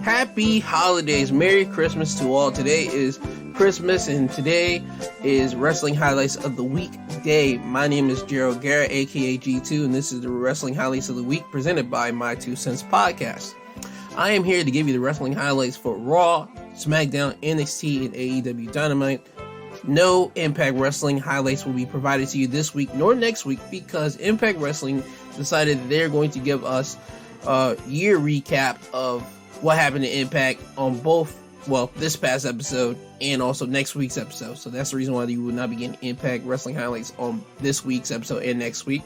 Happy holidays. Merry Christmas to all. Today is Christmas and today is Wrestling Highlights of the Week Day. My name is Gerald Garrett, aka G2, and this is the Wrestling Highlights of the Week presented by My Two Cents Podcast. I am here to give you the wrestling highlights for Raw, Smackdown, NXT, and AEW Dynamite. No Impact Wrestling highlights will be provided to you this week nor next week because Impact Wrestling decided that they're going to give us a year recap of what happened to Impact on both, this past episode and also next week's episode. So that's the reason why you will not be getting Impact Wrestling highlights on this week's episode and next week.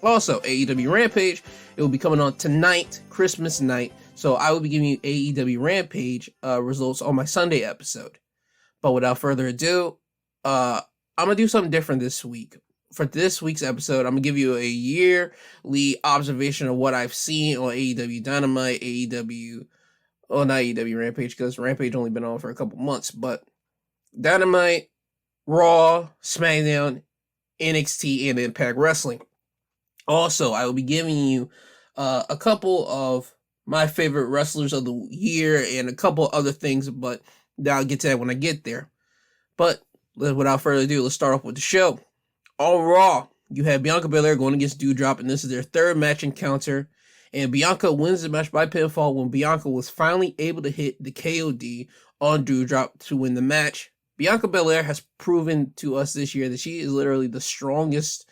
Also, AEW Rampage, it will be coming on tonight, Christmas night. So I will be giving you AEW Rampage results on my Sunday episode. But without further ado, I'm going to do something different this week. For this week's episode, I'm going to give you a yearly observation of what I've seen on AEW Dynamite, not AEW Rampage, because Rampage only been on for a couple months, but Dynamite, Raw, SmackDown, NXT, and Impact Wrestling. Also, I will be giving you a couple of my favorite wrestlers of the year and a couple other things, but I'll get to that when I get there. But without further ado, let's start off with the show. On Raw, you have Bianca Belair going against Doudrop, and this is their third match encounter. And Bianca wins the match by pinfall when Bianca was finally able to hit the KOD on Doudrop to win the match. Bianca Belair has proven to us this year that she is literally the strongest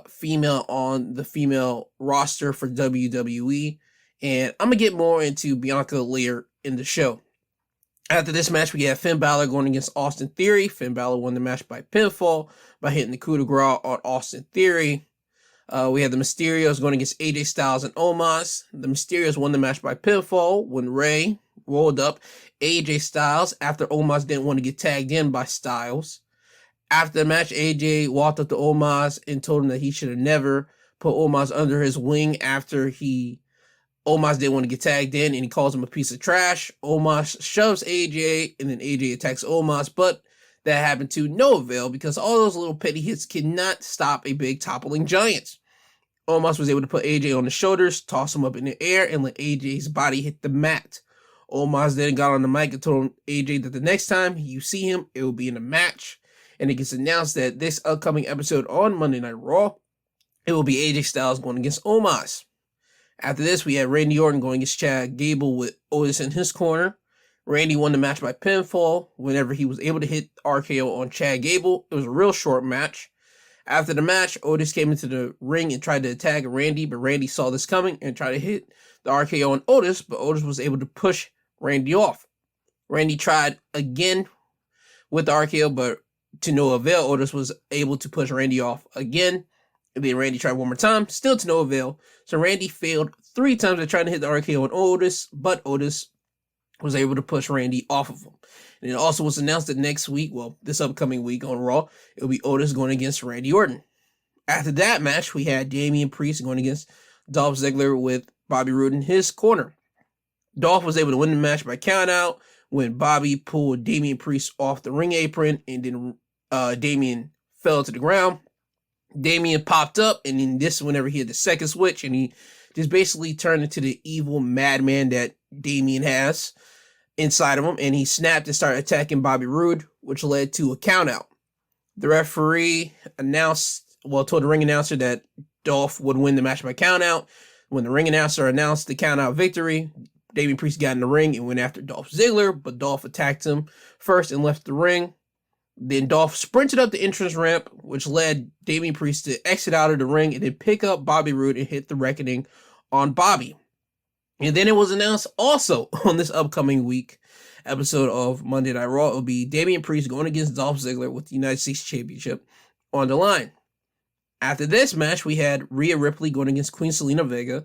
female on the female roster for WWE. And I'm going to get more into Bianca later in the show. After this match, we have Finn Balor going against Austin Theory. Finn Balor won the match by pinfall by hitting the coup de grace on Austin Theory. We have the Mysterios going against AJ Styles and Omos. The Mysterios won the match by pinfall when Rey rolled up AJ Styles after Omos didn't want to get tagged in by Styles. After the match, AJ walked up to Omos and told him that he should have never put Omos under his wing after Omos didn't want to get tagged in, and he calls him a piece of trash. Omos shoves AJ, and then AJ attacks Omos, but that happened to no avail because all those little petty hits cannot stop a big toppling giant. Omos was able to put AJ on the shoulders, toss him up in the air, and let AJ's body hit the mat. Omos then got on the mic and told AJ that the next time you see him, it will be in a match. And it gets announced that this upcoming episode on Monday Night Raw, it will be AJ Styles going against Omos. After this, we had Randy Orton going against Chad Gable with Otis in his corner. Randy won the match by pinfall whenever he was able to hit RKO on Chad Gable. It was a real short match. After the match, Otis came into the ring and tried to attack Randy, but Randy saw this coming and tried to hit the RKO on Otis, but Otis was able to push Randy off. Randy tried again with the RKO, but to no avail. Otis was able to push Randy off again. And then Randy tried one more time, still to no avail. So Randy failed 3 times at trying to hit the RKO on Otis, but Otis was able to push Randy off of him. And it also was announced that next week, this upcoming week on Raw, it'll be Otis going against Randy Orton. After that match, we had Damian Priest going against Dolph Ziggler with Bobby Roode in his corner. Dolph was able to win the match by countout when Bobby pulled Damian Priest off the ring apron, and then Damian fell to the ground. Damian popped up, and then this whenever he had the second switch, and he just basically turned into the evil madman that Damian has inside of him, and he snapped and started attacking Bobby Roode, which led to a countout. The referee told the ring announcer that Dolph would win the match by countout. When the ring announcer announced the countout victory, Damian Priest got in the ring and went after Dolph Ziggler, but Dolph attacked him first and left the ring. Then Dolph sprinted up the entrance ramp, which led Damian Priest to exit out of the ring and then pick up Bobby Roode and hit the Reckoning on Bobby. And then it was announced also on this upcoming week episode of Monday Night Raw, it will be Damian Priest going against Dolph Ziggler with the United States Championship on the line. After this match, we had Rhea Ripley going against Queen Zelina Vega,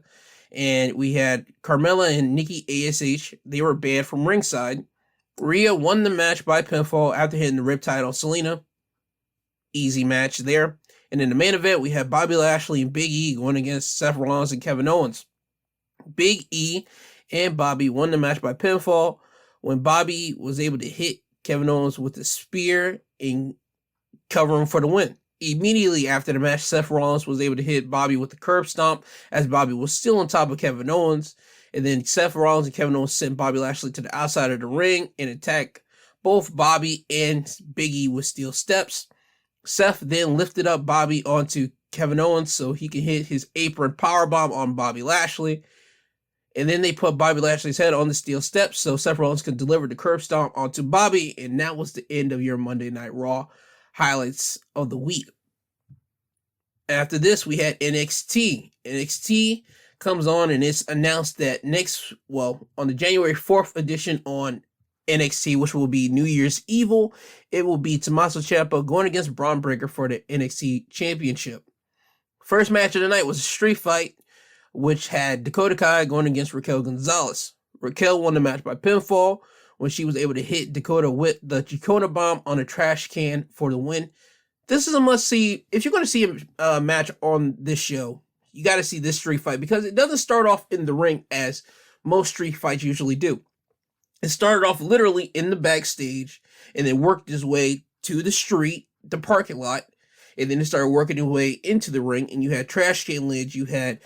and we had Carmella and Nikki ASH. They were banned from ringside. Rhea won the match by pinfall after hitting the Riptide on Zelina. Easy match there. And in the main event, we had Bobby Lashley and Big E going against Seth Rollins and Kevin Owens. Big E and Bobby won the match by pinfall when Bobby was able to hit Kevin Owens with a spear and cover him for the win. Immediately after the match, Seth Rollins was able to hit Bobby with the curb stomp as Bobby was still on top of Kevin Owens. And then Seth Rollins and Kevin Owens sent Bobby Lashley to the outside of the ring and attacked both Bobby and Big E with steel steps. Seth then lifted up Bobby onto Kevin Owens so he can hit his apron powerbomb on Bobby Lashley. And then they put Bobby Lashley's head on the steel steps so Seth Rollins could deliver the curb stomp onto Bobby. And that was the end of your Monday Night Raw highlights of the week. After this, we had NXT. NXT comes on and it's announced that on the January 4th edition on NXT, which will be New Year's Evil, it will be Tommaso Ciampa going against Braun Breaker for the NXT Championship. First match of the night was a street fight, which had Dakota Kai going against Raquel Gonzalez. Raquel won the match by pinfall when she was able to hit Dakota with the Dakota Bomb on a trash can for the win. This is a must-see. If you're going to see a match on this show, you got to see this street fight because it doesn't start off in the ring as most street fights usually do. It started off literally in the backstage and then worked its way to the street, the parking lot, and then it started working its way into the ring, and you had trash can lids, you had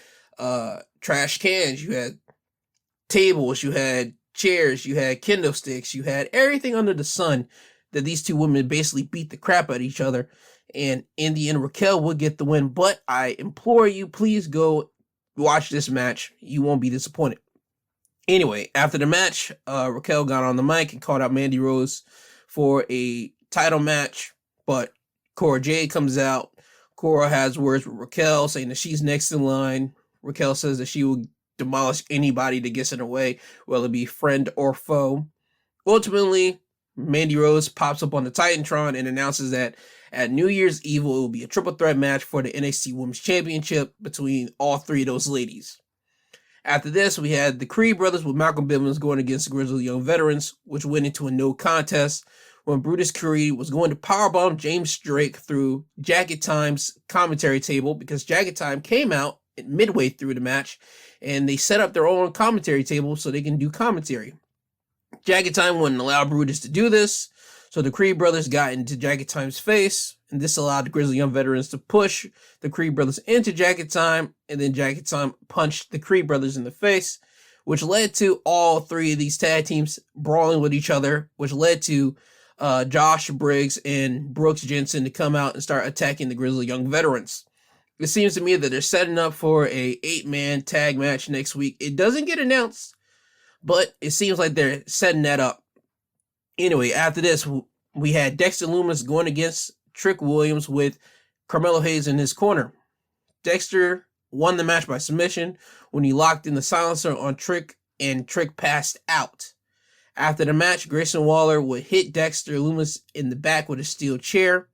trash cans, you had tables, you had chairs, you had kendo sticks, you had everything under the sun that these two women basically beat the crap out of each other. And in the end, Raquel would get the win. But I implore you, please go watch this match. You won't be disappointed. Anyway, after the match, Raquel got on the mic and called out Mandy Rose for a title match. But Cora Jade comes out. Cora has words with Raquel saying that she's next in line. Raquel says that she will demolish anybody that gets in her way, whether it be friend or foe. Ultimately, Mandy Rose pops up on the Titantron and announces that at New Year's Evil, it will be a triple threat match for the NXT Women's Championship between all three of those ladies. After this, we had the Creed brothers with Malcolm Bivens going against the Grizzled Young Veterans, which went into a no contest when Brutus Creed was going to powerbomb James Drake through Jacket Time's commentary table because Jacket Time came out midway through the match and they set up their own commentary table so they can do commentary. Jacket Time wouldn't allow Brutus to do this, so the Creed brothers got into Jacket Time's face, and this allowed the Grizzly Young Veterans to push the Creed brothers into Jacket Time, and then Jacket Time punched the Creed brothers in the face, which led to all three of these tag teams brawling with each other, which led to Josh Briggs and Brooks Jensen to come out and start attacking the Grizzly Young Veterans. It seems to me that they're setting up for a 8-man tag match next week. It doesn't get announced, but it seems like they're setting that up. Anyway, after this, we had Dexter Lumis going against Trick Williams with Carmelo Hayes in his corner. Dexter won the match by submission when he locked in the silencer on Trick, and Trick passed out. After the match, Grayson Waller would hit Dexter Lumis in the back with a steel chair.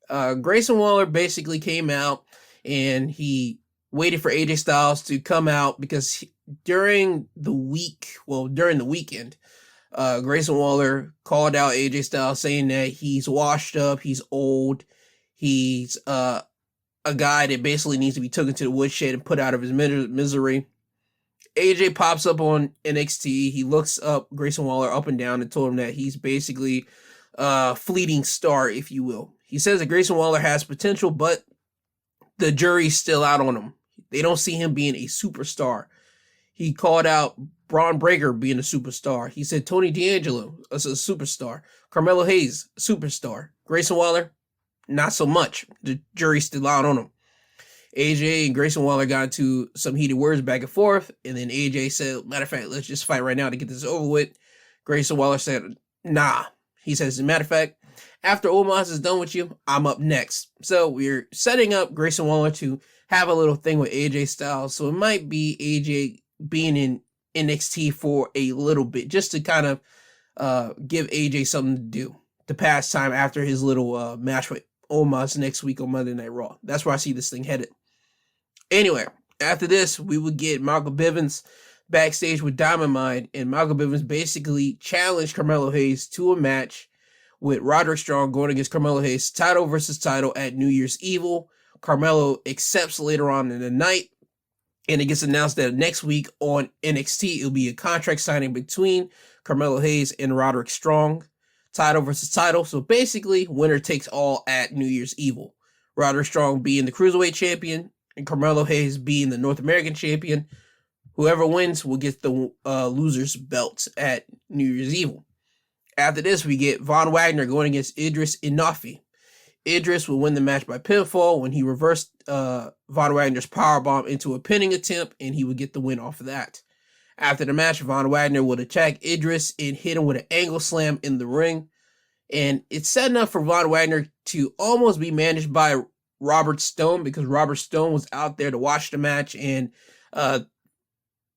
Grayson Waller basically came out and he waited for AJ Styles to come out because during the weekend, Grayson Waller called out AJ Styles saying that he's washed up, he's old, he's a guy that basically needs to be taken to the woodshed and put out of his misery. AJ pops up on NXT. He looks up Grayson Waller up and down and told him that he's basically a fleeting star, if you will. He says that Grayson Waller has potential, but the jury's still out on him. They don't see him being a superstar. He called out Braun Breaker being a superstar. He said Tony D'Angelo is a superstar. Carmelo Hayes, superstar. Grayson Waller, not so much. The jury's still out on him. AJ and Grayson Waller got into some heated words back and forth, and then AJ said, matter of fact, let's just fight right now to get this over with. Grayson Waller said, nah. He says, as a matter of fact, after Omos is done with you, I'm up next. So we're setting up Grayson Waller to have a little thing with AJ Styles. So it might be AJ being in NXT for a little bit, just to kind of give AJ something to do to pass time after his little match with Omos next week on Monday Night Raw. That's where I see this thing headed. Anyway, after this, we would get Malcolm Bivens backstage with Dynamite, and Malcolm Bivens basically challenged Carmelo Hayes to a match with Roderick Strong going against Carmelo Hayes, title versus title at New Year's Evil. Carmelo accepts later on in the night, and it gets announced that next week on NXT, it'll be a contract signing between Carmelo Hayes and Roderick Strong, title versus title. So basically, winner takes all at New Year's Evil. Roderick Strong being the Cruiserweight champion, and Carmelo Hayes being the North American champion. Whoever wins will get the loser's belt at New Year's Eve. After this, we get Von Wagner going against Idris Inofi. Idris will win the match by pinfall when he reversed Von Wagner's powerbomb into a pinning attempt, and he would get the win off of that. After the match, Von Wagner would attack Idris and hit him with an angle slam in the ring. And it's setting up for Von Wagner to almost be managed by Robert Stone, because Robert Stone was out there to watch the match, and Von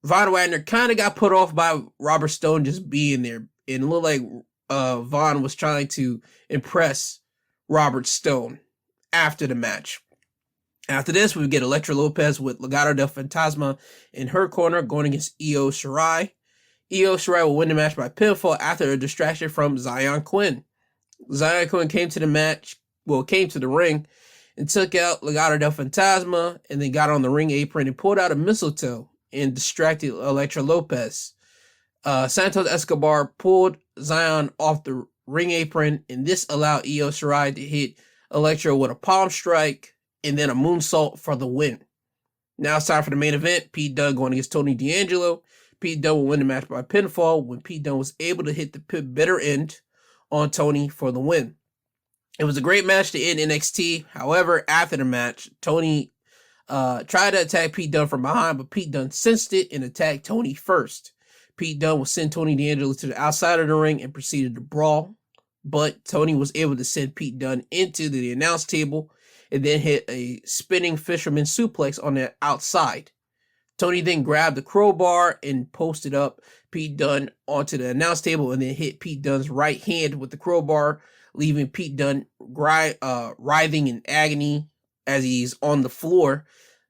Wagner kind of got put off by Robert Stone just being there. And it looked like Von was trying to impress Robert Stone after the match. After this, we get Elektra Lopez with Legado del Fantasma in her corner going against Io Shirai. Io Shirai will win the match by pinfall after a distraction from Zion Quinn. Zion Quinn came to the ring and took out Legado del Fantasma, and then got on the ring apron and pulled out a mistletoe and distracted Elektra Lopez. Santos Escobar pulled Zion off the ring apron, and this allowed Io Shirai to hit Elektra with a palm strike and then a moonsault for the win. Now it's time for the main event. Pete Dunne going against Tony D'Angelo. Pete Dunne will win the match by pinfall when Pete Dunne was able to hit the bitter end on Tony for the win. It was a great match to end NXT. However, after the match, Tony tried to attack Pete Dunne from behind, but Pete Dunne sensed it and attacked Tony first. Pete Dunne will send Tony D'Angelo to the outside of the ring and proceeded to brawl, but Tony was able to send Pete Dunne into the announce table and then hit a spinning fisherman suplex on the outside. Tony then grabbed the crowbar and posted up Pete Dunne onto the announce table and then hit Pete Dunne's right hand with the crowbar, leaving Pete Dunne writhing in agony as he's on the floor.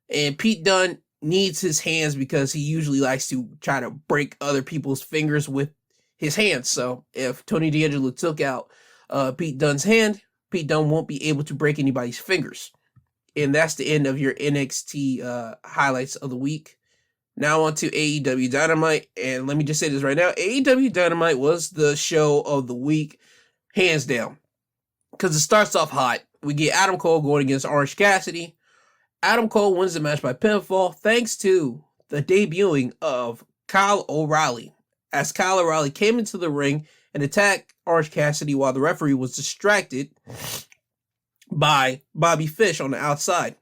And Pete Dunne needs his hands because he usually likes to try to break other people's fingers with his hands. So if Tony D'Angelo took out Pete Dunne's hand, Pete Dunne won't be able to break anybody's fingers. And that's the end of your NXT highlights of the week. Now on to AEW Dynamite. And let me just say this right now. AEW Dynamite was the show of the week, hands down. Because it starts off hot. We get Adam Cole going against Orange Cassidy. Adam Cole wins the match by pinfall thanks to the debuting of Kyle O'Reilly. As Kyle O'Reilly came into the ring and attacked Orange Cassidy while the referee was distracted by Bobby Fish on the outside.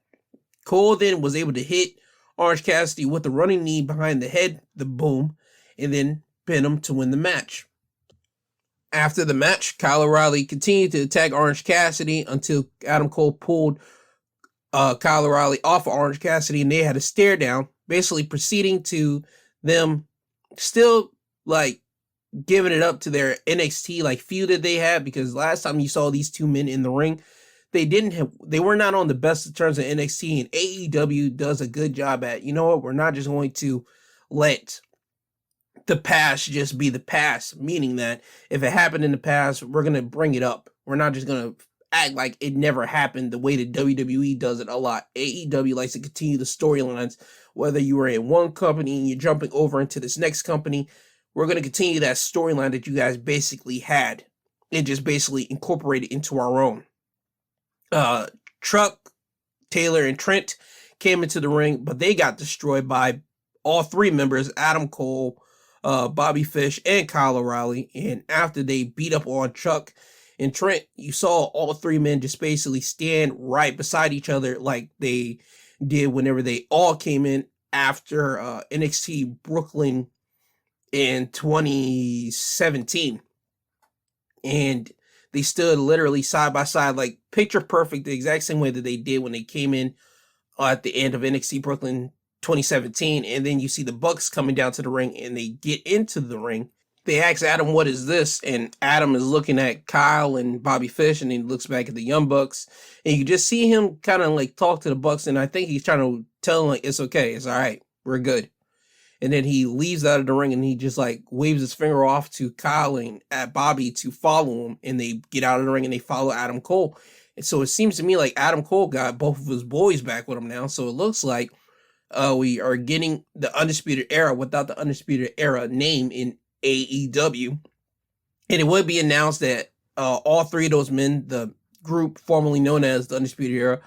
Cole then was able to hit Orange Cassidy with a running knee behind the head, the boom, and then pin him to win the match. After the match, Kyle O'Reilly continued to attack Orange Cassidy until Adam Cole pulled Kyle O'Reilly off of Orange Cassidy, and they had a stare down, basically proceeding to them still like giving it up to their NXT like feud that they had, because last time you saw these two men in the ring, they were not on the best of terms in NXT, and AEW does a good job at, you know what, we're not just going to let the past just be the past, meaning that if it happened in the past, we're going to bring it up. We're not just going to act like it never happened the way that WWE does it a lot. AEW likes to continue the storylines, whether you were in one company and you're jumping over into this next company. We're going to continue that storyline that you guys basically had and just basically incorporate it into our own. Truck, Taylor, and Trent came into the ring, but they got destroyed by all three members, Adam Cole, Bobby Fish, and Kyle O'Reilly. And after they beat up on Chuck and Trent, you saw all three men just basically stand right beside each other like they did whenever they all came in after NXT Brooklyn in 2017. And they stood literally side by side, like picture perfect, the exact same way that they did when they came in at the end of NXT Brooklyn 2017. And then you see the Bucks coming down to the ring and they get into the ring. They ask Adam, what is this? And Adam is looking at Kyle and Bobby Fish, and he looks back at the Young Bucks. And you just see him kind of like talk to the Bucks. And I think he's trying to tell them, like, it's okay. It's all right. We're good. And then he leaves out of the ring and he just like waves his finger off to Kyle and at Bobby to follow him. And they get out of the ring and they follow Adam Cole. And so it seems to me like Adam Cole got both of his boys back with him now. So it looks like we are getting the Undisputed Era without the Undisputed Era name in AEW. And it would be announced that all three of those men, the group formerly known as the Undisputed Era,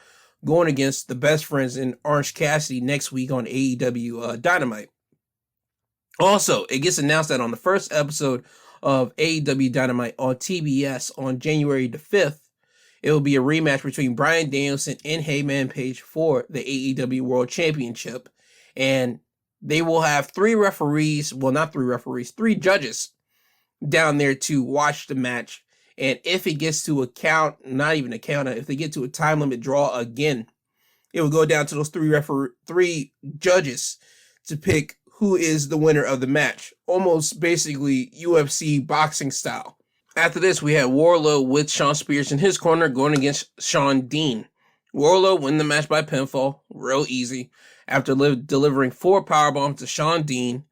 going against the Best Friends in Orange Cassidy next week on AEW Dynamite. Also, it gets announced that on the first episode of AEW Dynamite on TBS on January the 5th, it will be a rematch between Bryan Danielson and Heyman Page for the AEW World Championship. And they will have three judges down there to watch the match. And if it gets to if they get to a time limit draw again, it will go down to those three judges to pick who is the winner of the match. Almost basically UFC boxing style. After this, we had Wardlow with Shawn Spears in his corner going against Shawn Dean. Wardlow won the match by pinfall, real easy, after delivering 4 powerbombs to Shawn Dean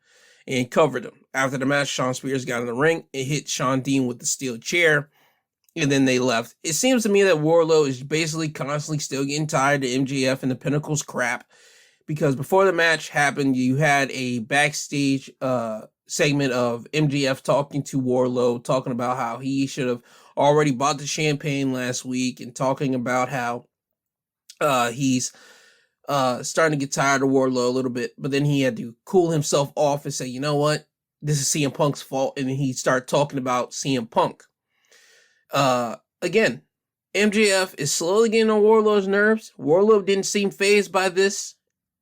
and covered him. After the match, Shawn Spears got in the ring and hit Shawn Dean with the steel chair, and then they left. It seems to me that Wardlow is basically constantly still getting tired of MJF and the Pinnacle's crap, because before the match happened, you had a backstage segment of MJF talking to Wardlow, talking about how he should have already bought the champagne last week, and talking about how he's starting to get tired of Wardlow a little bit, but then he had to cool himself off and say, you know what, this is CM Punk's fault, and then he started talking about CM Punk. Again, MJF is slowly getting on Wardlow's nerves. Wardlow didn't seem fazed by this,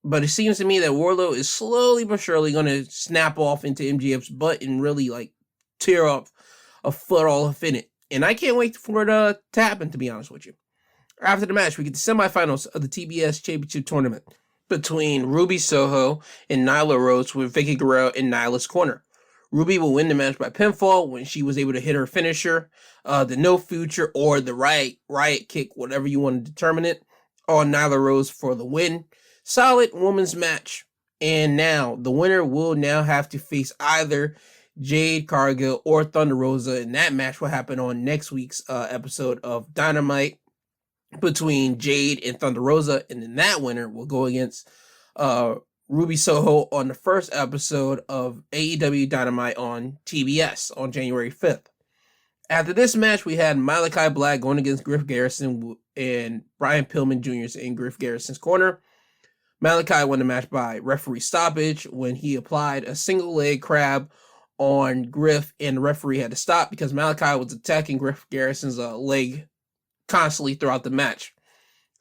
but it seems to me that Wardlow is slowly but surely going to snap off into MJF's butt and really tear up a foot all up in it. And I can't wait for it to happen, to be honest with you. After the match, we get the semifinals of the TBS Championship Tournament between Ruby Soho and Nyla Rose with Vicky Guerrero in Nyla's corner. Ruby will win the match by pinfall when she was able to hit her finisher, the No Future or the Riot Kick, whatever you want to determine it, on Nyla Rose for the win. Solid women's match. And now, the winner will now have to face either Jade Cargill or Thunder Rosa, and that match will happen on next week's episode of Dynamite between Jade and Thunder Rosa, and then that winner will go against Ruby Soho on the first episode of AEW Dynamite on TBS on January 5th. After this match, we had Malachi Black going against Griff Garrison and Brian Pillman Jr. is in Griff Garrison's corner. Malachi won the match by referee stoppage when he applied a single leg crab on Griff, and the referee had to stop because Malachi was attacking Griff Garrison's leg constantly throughout the match.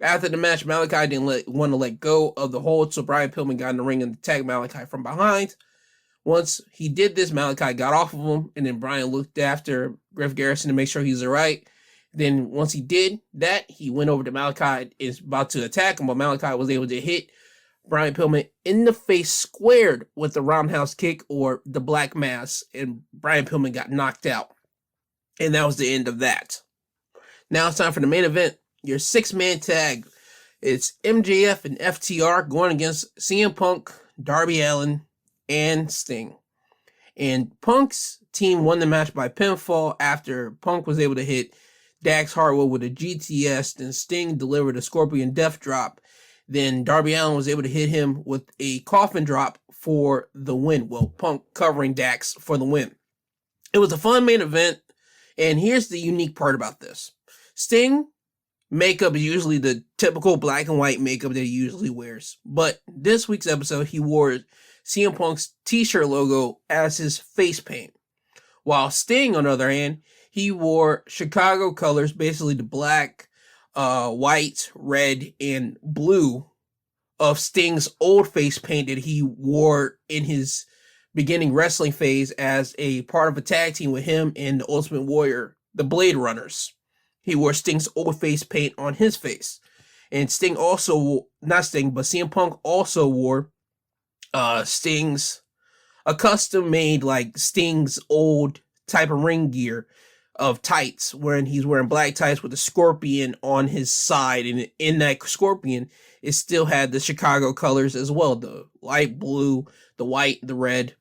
After the match, Malachi didn't want to let go of the hold, so Brian Pillman got in the ring and attacked Malachi from behind. Once he did this, Malachi got off of him, and then Brian looked after Griff Garrison to make sure he's all right. Then once he did that, he went over to Malachi and is about to attack him, but Malachi was able to hit Brian Pillman in the face squared with the roundhouse kick or the black mass, and Brian Pillman got knocked out. And that was the end of that. Now it's time for the main event, your 6-man tag. It's MJF and FTR going against CM Punk, Darby Allin, and Sting. And Punk's team won the match by pinfall after Punk was able to hit Dax Harwood with a GTS, then Sting delivered a Scorpion Death Drop. Then Darby Allin was able to hit him with a coffin drop for the win. Well, Punk covering Dax for the win. It was a fun main event, and here's the unique part about this. Sting makeup is usually the typical black and white makeup that he usually wears. But this week's episode, he wore CM Punk's t-shirt logo as his face paint. While Sting, on the other hand, he wore Chicago colors, basically the black, white, red, and blue of Sting's old face paint that he wore in his beginning wrestling phase as a part of a tag team with him and the Ultimate Warrior, the Blade Runners. He wore Sting's old face paint on his face. And CM Punk also wore Sting's, a custom made Sting's old type of ring gear of tights, when he's wearing black tights with a scorpion on his side, and in that scorpion it still had the Chicago colors as well, the light blue, the white, the red.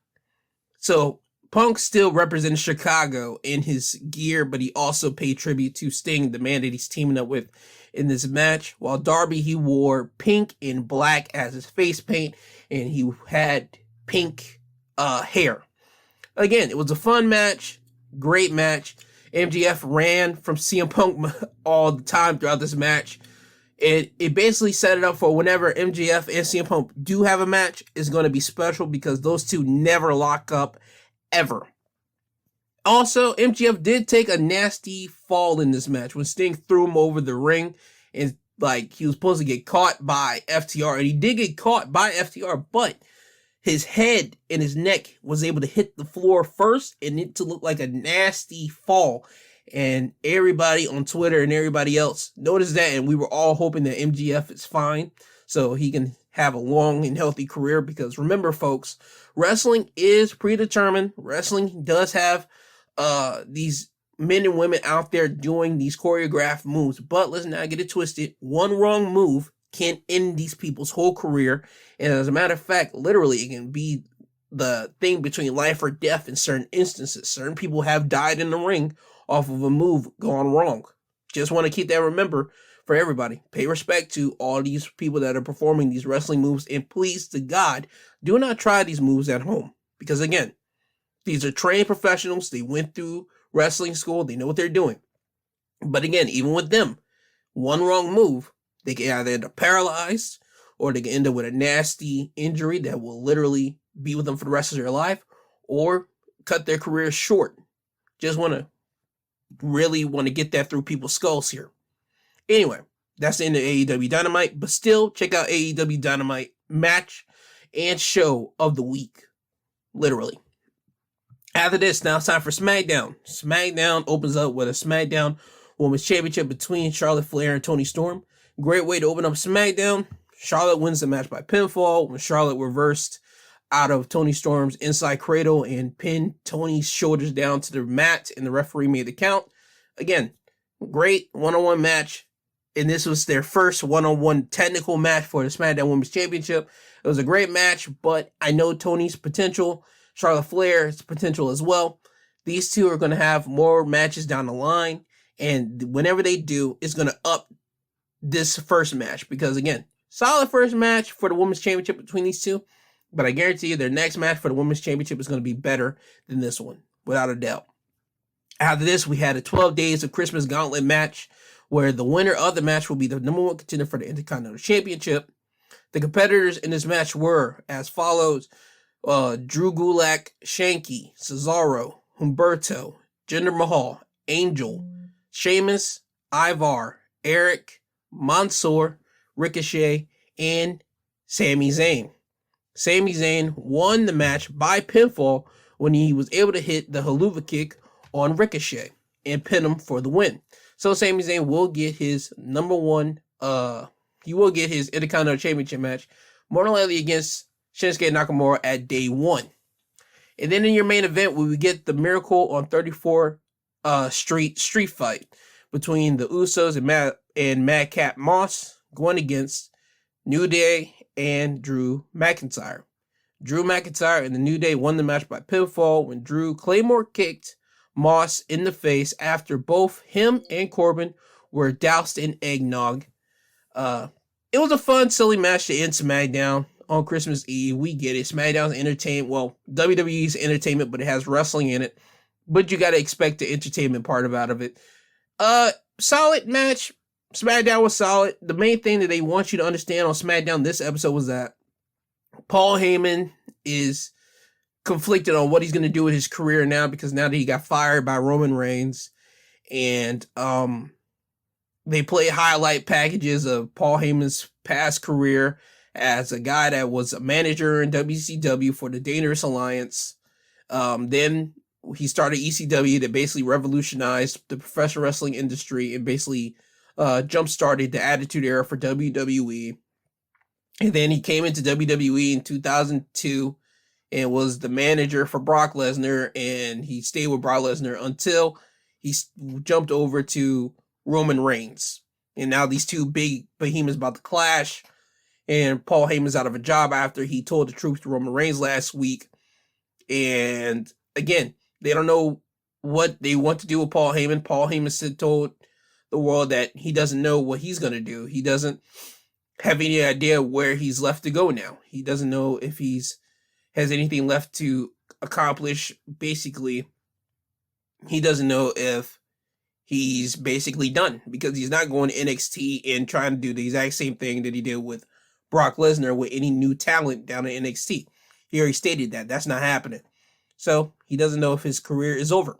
So Punk still represents Chicago in his gear, but he also paid tribute to Sting, the man that he's teaming up with in this match. While Darby, he wore pink and black as his face paint, and he had pink hair. Again, it was a fun match, great match. MJF ran from CM Punk all the time throughout this match, It basically set it up for whenever MJF and CM Punk do have a match, is going to be special because those two never lock up ever. Also, MJF did take a nasty fall in this match when Sting threw him over the ring, and like he was supposed to get caught by FTR, and he did get caught by FTR, but his head and his neck was able to hit the floor first, and it to look like a nasty fall. And everybody on Twitter and everybody else noticed that, and we were all hoping that MJF is fine so he can have a long and healthy career, because remember, folks, wrestling is predetermined. Wrestling does have these men and women out there doing these choreographed moves, but let's not get it twisted. One wrong move can end these people's whole career, and as a matter of fact, literally, it can be the thing between life or death in certain instances. Certain people have died in the ring off of a move gone wrong. Just want to keep that remember for everybody. Pay respect to all these people that are performing these wrestling moves, and please to God, do not try these moves at home, because again, these are trained professionals. They went through wrestling school. They know what they're doing. But again, even with them, one wrong move, they can either end up paralyzed, or they can end up with a nasty injury that will literally be with them for the rest of their life, or cut their career short. Just really want to get that through people's skulls here. Anyway, that's the end of AEW Dynamite, but still, check out AEW Dynamite match and show of the week. Literally. After this, now it's time for SmackDown. SmackDown opens up with a SmackDown Women's Championship between Charlotte Flair and Toni Storm. Great way to open up SmackDown. Charlotte wins the match by pinfall when Charlotte reversed out of Toni Storm's inside cradle and pinned Toni's shoulders down to the mat, and the referee made the count. Again, great one-on-one match, and this was their first one-on-one technical match for the SmackDown Women's Championship. It was a great match, but I know Toni's potential, Charlotte Flair's potential as well. These two are going to have more matches down the line, and whenever they do, it's going to up this first match, because again, solid first match for the Women's Championship between these two, but I guarantee you their next match for the Women's Championship is going to be better than this one, without a doubt. After this, we had a 12 Days of Christmas Gauntlet match, where the winner of the match will be the number one contender for the Intercontinental Championship. The competitors in this match were as follows: Drew Gulak, Shanky, Cesaro, Humberto, Jinder Mahal, Angel, Sheamus, Ivar, Eric, Mansoor, Ricochet, and Sami Zayn. Sami Zayn won the match by pinfall when he was able to hit the haluva kick on Ricochet and pin him for the win. So Sami Zayn will get his he will get his Intercontinental Championship match, more than likely against Shinsuke Nakamura at day one. And then in your main event, we would get the Miracle on 34th Street fight between the Usos and Madcap Moss, going against New Day and Drew McIntyre. Drew McIntyre and the New Day won the match by pinfall when Drew Claymore kicked Moss in the face after both him and Corbin were doused in eggnog. It was a fun, silly match to end SmackDown on Christmas Eve. We get it. SmackDown's entertainment. Well, WWE's entertainment, but it has wrestling in it. But you got to expect the entertainment part out of it. Solid match. SmackDown was solid. The main thing that they want you to understand on SmackDown this episode was that Paul Heyman is conflicted on what he's going to do with his career now, because now that he got fired by Roman Reigns, and they play highlight packages of Paul Heyman's past career as a guy that was a manager in WCW for the Dangerous Alliance. Then he started ECW that basically revolutionized the professional wrestling industry and basically jump-started the Attitude Era for WWE. And then he came into WWE in 2002 and was the manager for Brock Lesnar, and he stayed with Brock Lesnar until he jumped over to Roman Reigns. And now these two big behemoths about to clash, and Paul Heyman's out of a job after he told the truth to Roman Reigns last week. And again, they don't know what they want to do with Paul Heyman. Paul Heyman told the world that he doesn't know what he's going to do. He doesn't have any idea where he's left to go now. He doesn't know if has anything left to accomplish. Basically, he doesn't know if he's basically done because he's not going to NXT and trying to do the exact same thing that he did with Brock Lesnar with any new talent down in NXT. He already stated that. That's not happening. So he doesn't know if his career is over.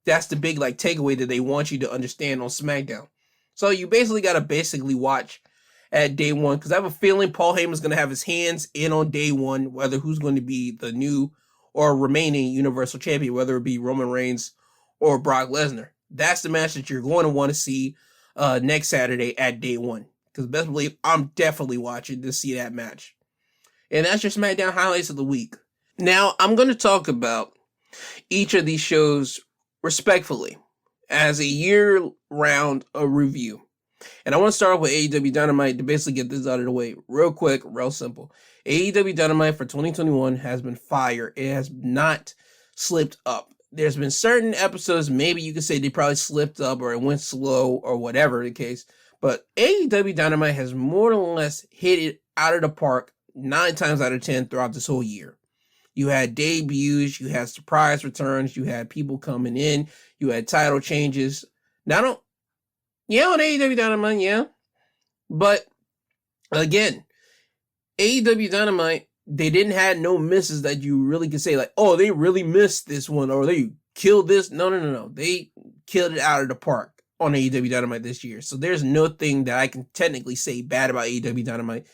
That's the big takeaway that they want you to understand on SmackDown. So you basically got to watch at day one, because I have a feeling Paul Heyman's going to have his hands in on day one, whether who's going to be the new or remaining Universal Champion, whether it be Roman Reigns or Brock Lesnar. That's the match that you're going to want to see next Saturday at day one. Because best believe I'm definitely watching to see that match. And that's your SmackDown highlights of the week. Now, I'm going to talk about each of these shows respectfully as a year-round review. And I want to start off with AEW Dynamite to basically get this out of the way real quick, real simple. AEW Dynamite for 2021 has been fire. It has not slipped up. There's been certain episodes, maybe you could say they probably slipped up or it went slow or whatever the case. But AEW Dynamite has more or less hit it out of the park 9 times out of 10 throughout this whole year. You had debuts, you had surprise returns, you had people coming in, you had title changes. Now, on AEW Dynamite, yeah. But, again, AEW Dynamite, they didn't have no misses that you really could say, oh, they really missed this one, or they killed this. No. They killed it out of the park on AEW Dynamite this year. So there's nothing that I can technically say bad about AEW Dynamite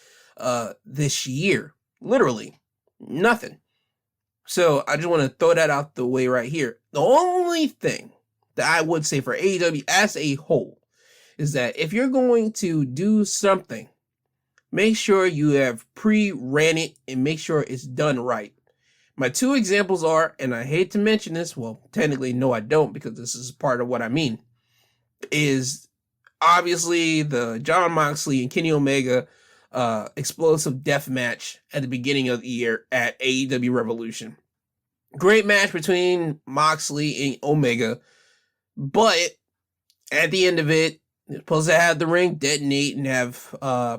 this year. Literally, nothing. So I just want to throw that out the way right here. The only thing that I would say for AEW as a whole is that if you're going to do something, make sure you have pre-ran it and make sure it's done right. My 2 examples are, and I hate to mention this, well, technically, no, I don't, because this is part of what I mean, is obviously the Jon Moxley and Kenny Omega explosive death match at the beginning of the year at AEW Revolution. Great match between Moxley and Omega, but at the end of it, it's supposed to have the ring detonate and have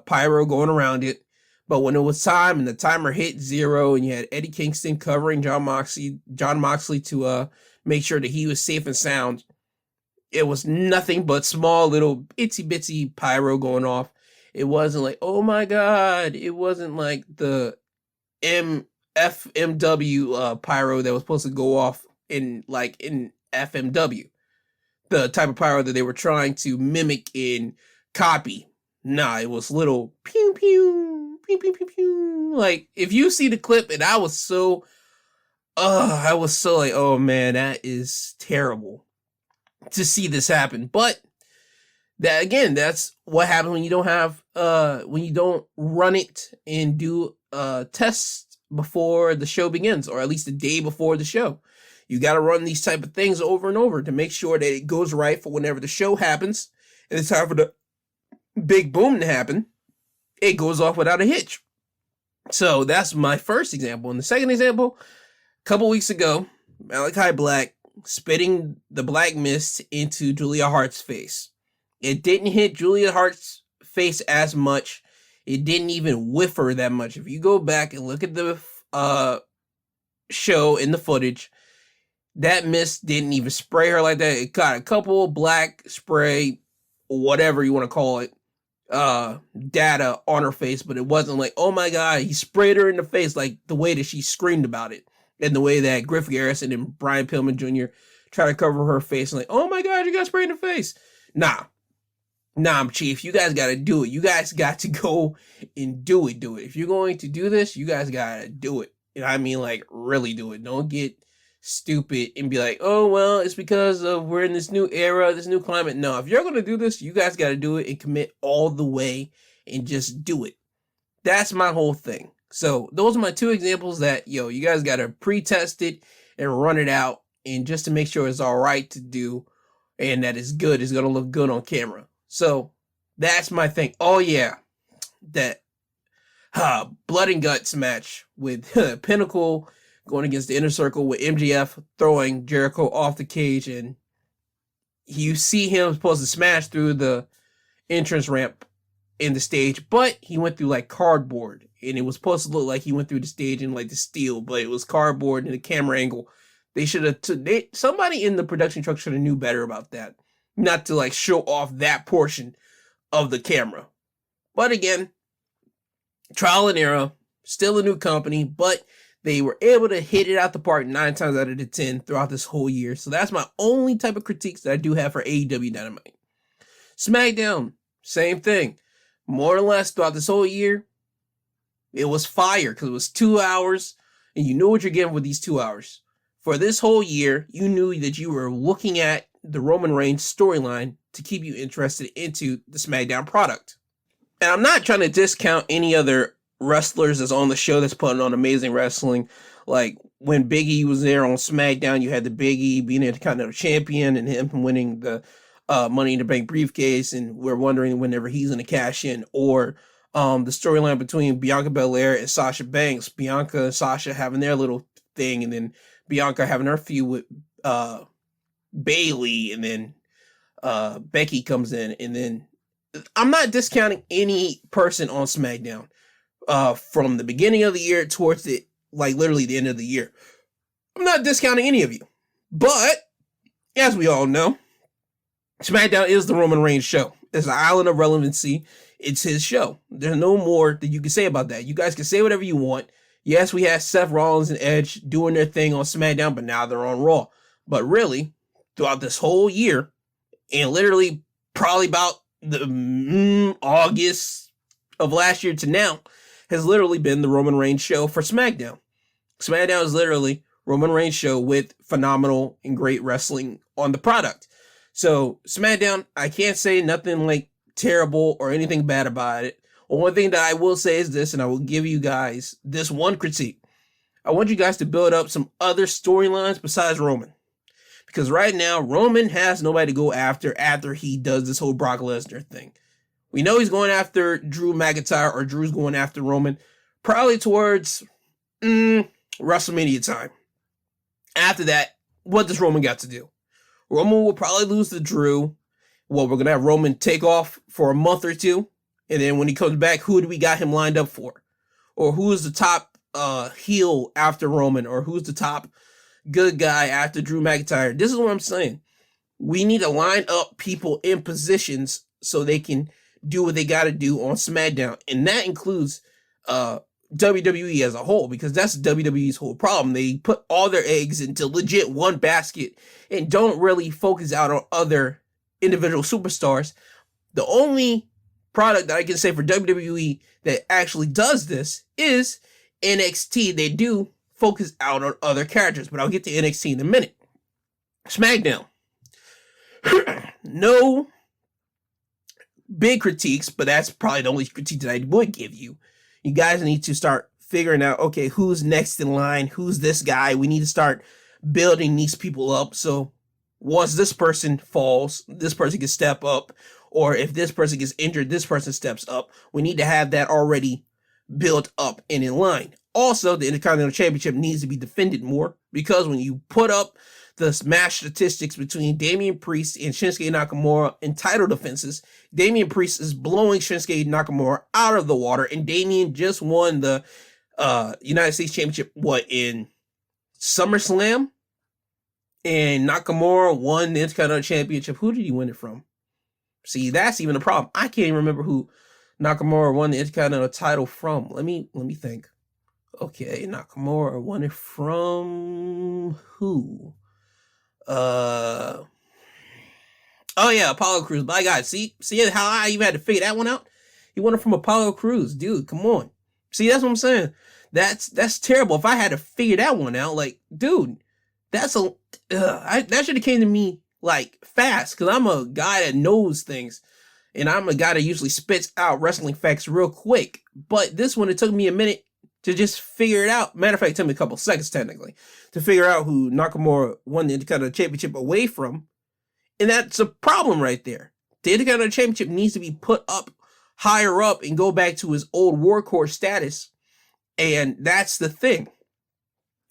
pyro going around it. But when it was time and the timer hit 0 and you had Eddie Kingston covering Jon Moxley to make sure that he was safe and sound, it was nothing but small little itsy bitsy pyro going off. It wasn't like, oh my God, it wasn't like the FMW pyro that was supposed to go off in FMW. The type of pyro that they were trying to mimic in copy. Nah, it was little pew pew, pew pew pew pew. Like, if you see the clip, and I was so like, oh man, that is terrible to see this happen. But that again, that's what happens when you don't have when you don't run it and do tests before the show begins, or at least the day before the show. You got to run these type of things over and over to make sure that it goes right for whenever the show happens. And it's time for the big boom to happen. It goes off without a hitch. So that's my first example. And the second example, a couple weeks ago, Malachi Black spitting the black mist into Julia Hart's face. It didn't hit Julia Hart's face as much. It didn't even whiff her that much. If you go back and look at the show in the footage, that mist didn't even spray her like that. It got a couple black spray, whatever you want to call it, data on her face, but it wasn't like, oh my God, he sprayed her in the face, like the way that she screamed about it, and the way that Griff Garrison and Brian Pillman Jr. try to cover her face, and like, oh my God, you got sprayed in the face. Nah, Chief, you guys got to do it. You guys got to go and do it. If you're going to do this, you guys got to do it. You know what I mean? Like, really do it. Don't get stupid and be like, oh, well, it's because of we're in this new era, this new climate. No, if you're going to do this, you guys got to do it and commit all the way and just do it. That's my whole thing. So those are my 2 examples that, you guys got to pre-test it and run it out, and just to make sure it's all right to do and that it's good, it's going to look good on camera. So that's my thing. Oh yeah, that blood and guts match with Pinnacle going against the Inner Circle with MJF throwing Jericho off the cage, and you see him supposed to smash through the entrance ramp in the stage, but he went through like cardboard, and it was supposed to look like he went through the stage in like the steel, but it was cardboard and the camera angle. They should have somebody in the production truck should have knew better about that. not to like show off that portion of the camera. But again, trial and error, still a new company, but they were able to hit it out the park 9 times out of the 10 throughout this whole year. So that's my only type of critiques that I do have for AEW Dynamite. Smackdown, same thing. More or less throughout this whole year, it was fire because it was 2 hours and you knew what you're getting with these 2 hours. For this whole year, you knew that you were looking at the Roman Reigns storyline to keep you interested into the Smackdown product. And I'm not trying to discount any other wrestlers that's on the show that's putting on amazing wrestling. Like when Big E was there on SmackDown, you had the Big E being the Intercontinental Champion and him winning the Money in the Bank briefcase, and we're wondering whenever he's going to cash in. Or the storyline between Bianca Belair and Sasha Banks, Bianca and Sasha having their little thing, and then Bianca having her feud with Bayley, and then Becky comes in, and then I'm not discounting any person on SmackDown from the beginning of the year towards the literally the end of the year. I'm not discounting any of you, but as we all know, SmackDown is the Roman Reigns show. It's an island of relevancy. It's his show. There's no more that you can say about that. You guys can say whatever you want. Yes, we had Seth Rollins and Edge doing their thing on SmackDown, but now they're on Raw. But really, throughout this whole year, and literally probably about the August of last year to now, has literally been the Roman Reigns show for SmackDown. SmackDown is literally Roman Reigns show with phenomenal and great wrestling on the product. So SmackDown, I can't say nothing like terrible or anything bad about it. One thing that I will say is this, and I will give you guys this one critique. I want you guys to build up some other storylines besides Roman. Because right now, Roman has nobody to go after he does this whole Brock Lesnar thing. We know he's going after Drew McIntyre, or Drew's going after Roman, probably towards WrestleMania time. After that, what does Roman got to do? Roman will probably lose to Drew. Well, we're going to have Roman take off for a month or two. And then when he comes back, who do we got him lined up for? Or who is the top heel after Roman? Or who's the top good guy after Drew McIntyre? This is what I'm saying. We need to line up people in positions so they can do what they got to do on SmackDown. And that includes WWE as a whole, because that's WWE's whole problem. They put all their eggs into legit one basket and don't really focus out on other individual superstars. The only product that I can say for WWE that actually does this is NXT. They do focus out on other characters, but I'll get to NXT in a minute. SmackDown. No big critiques, but that's probably the only critique that I would give you. You guys need to start figuring out, okay, who's next in line? Who's this guy? We need to start building these people up. So once this person falls, this person can step up. Or if this person gets injured, this person steps up. We need to have that already built up and in line. Also, the Intercontinental Championship needs to be defended more, because when you put up the match statistics between Damian Priest and Shinsuke Nakamura in title defenses, Damian Priest is blowing Shinsuke Nakamura out of the water, and Damian just won the United States Championship, in SummerSlam? And Nakamura won the Intercontinental Championship. Who did he win it from? See, that's even a problem. I can't even remember who Nakamura won the Intercontinental title from. Let me think. Okay, Nakamura won it from who? Oh yeah, Apollo Crews. My God, see how I even had to figure that one out? He won it from Apollo Crews. Dude, come on. See, that's what I'm saying. That's terrible. If I had to figure that one out, dude, that should have came to me fast, because I'm a guy that knows things, and I'm a guy that usually spits out wrestling facts real quick. But this one, it took me a minute to just figure it out. Matter of fact, it took me a couple seconds technically to figure out who Nakamura won the Intercontinental Championship away from. And that's a problem right there. The Intercontinental Championship needs to be put up higher up and go back to his old workhorse status. And that's the thing.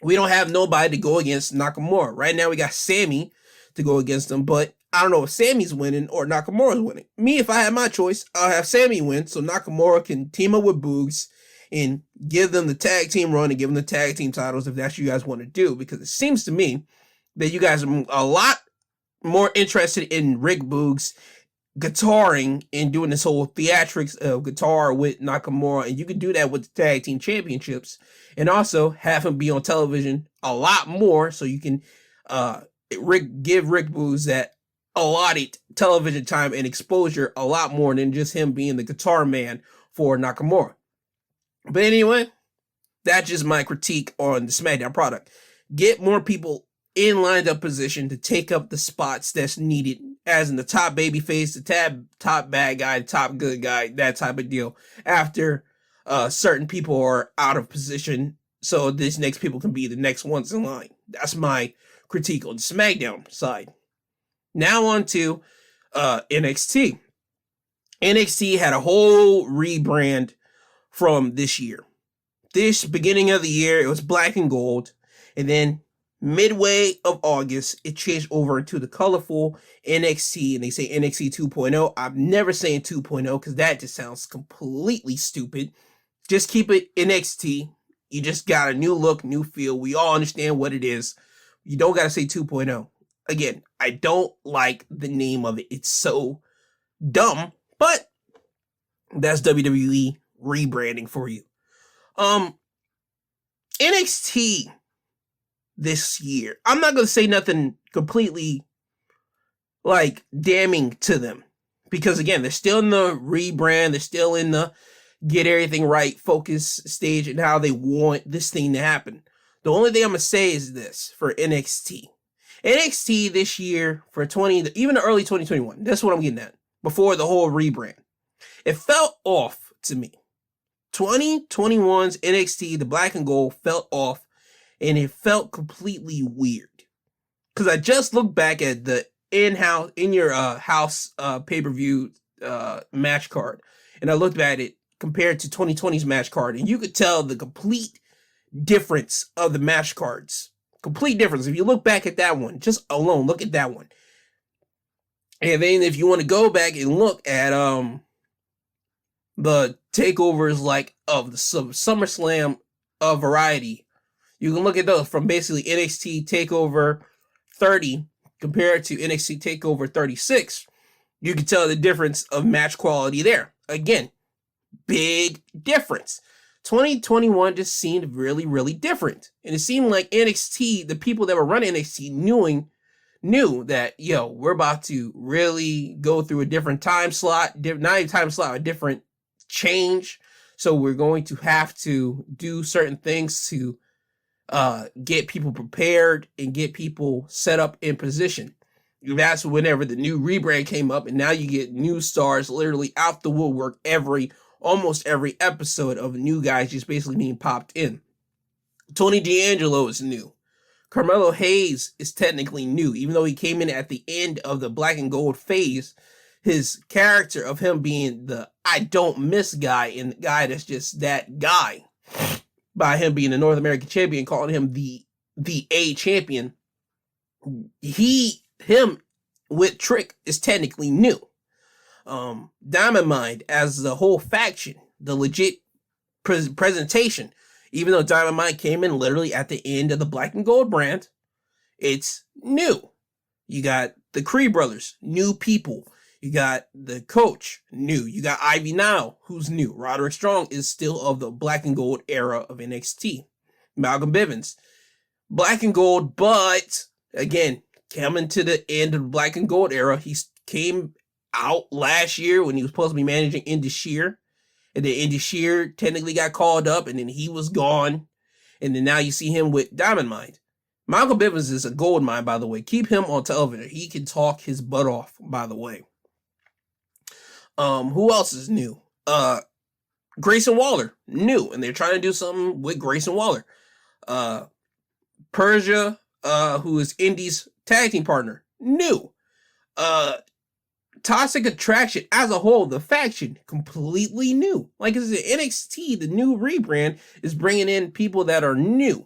We don't have nobody to go against Nakamura. Right now we got Sammy to go against him, but I don't know if Sammy's winning or Nakamura's winning. Me, if I had my choice, I'll have Sammy win so Nakamura can team up with Boogs and give them the tag team run and give them the tag team titles if that's what you guys want to do. Because it seems to me that you guys are a lot more interested in Rick Boogs guitaring and doing this whole theatrics of guitar with Nakamura, and you could do that with the tag team championships, and also have him be on television a lot more, so you can give Rick Boogs that allotted television time and exposure a lot more than just him being the guitar man for Nakamura. But anyway, that's just my critique on the SmackDown product. Get more people in lined up position to take up the spots that's needed, as in the top babyface, the top bad guy, top good guy, that type of deal, after certain people are out of position, so these next people can be the next ones in line. That's my critique on the SmackDown side. Now on to NXT. NXT had a whole rebrand from this year. This beginning of the year, it was black and gold, and then midway of August, it changed over to the colorful NXT, and they say NXT 2.0. I'm never saying 2.0 because that just sounds completely stupid. Just keep it NXT. You just got a new look, new feel. We all understand what it is. You don't got to say 2.0. Again, I don't like the name of it. It's so dumb, but that's WWE rebranding for you. NXT this year, I'm not going to say nothing completely like damning to them, because again, they're still in the rebrand, they're still in the get everything right focus stage and how they want this thing to happen. The only thing I'm going to say is this for NXT this year, for even the early 2021, that's what I'm getting at, before the whole rebrand, it felt off to me. 2021's NXT, the black and gold, felt off, and it felt completely weird. Because I just looked back at the in your house pay-per-view match card, and I looked at it compared to 2020's match card, and you could tell the complete difference of the match cards. Complete difference. If you look back at that one, just alone, look at that one. And then if you want to go back and look at the takeovers like of the SummerSlam variety, you can look at those from basically NXT TakeOver 30 compared to NXT TakeOver 36. You can tell the difference of match quality there. Again, big difference. 2021 just seemed really, really different. And it seemed like NXT, the people that were running NXT knew that, we're about to really go through a different time slot, not even time slot, a different change. So we're going to have to do certain things to get people prepared and get people set up in position. That's whenever the new rebrand came up, and now you get new stars literally out the woodwork almost every episode of new guys just basically being popped in. Tony D'Angelo is new. Carmelo Hayes is technically new, even though he came in at the end of the black and gold phase. His character of him being the I don't miss guy, and the guy that's just that guy, by him being the North American champion, calling him the A champion, him with Trick is technically new. Diamond Mine as the whole faction, the legit presentation, even though Diamond Mine came in literally at the end of the black and gold brand, it's new. You got the Creed brothers, new people. You got the coach, new. You got Ivy Now, who's new. Roderick Strong is still of the black and gold era of NXT. Malcolm Bivens, black and gold, but again, coming to the end of the black and gold era. He came out last year when he was supposed to be managing Indy Sheer, and then Indy Sheer technically got called up, and then he was gone, and then now you see him with Diamond Mine. Malcolm Bivens is a gold mine, by the way. Keep him on television. He can talk his butt off, by the way. Who else is new? Grayson Waller, new, and they're trying to do something with Grayson Waller. Persia, who is Indy's tag team partner, new. Toxic Attraction as a whole, the faction, completely new. Like I said, NXT, the new rebrand, is bringing in people that are new.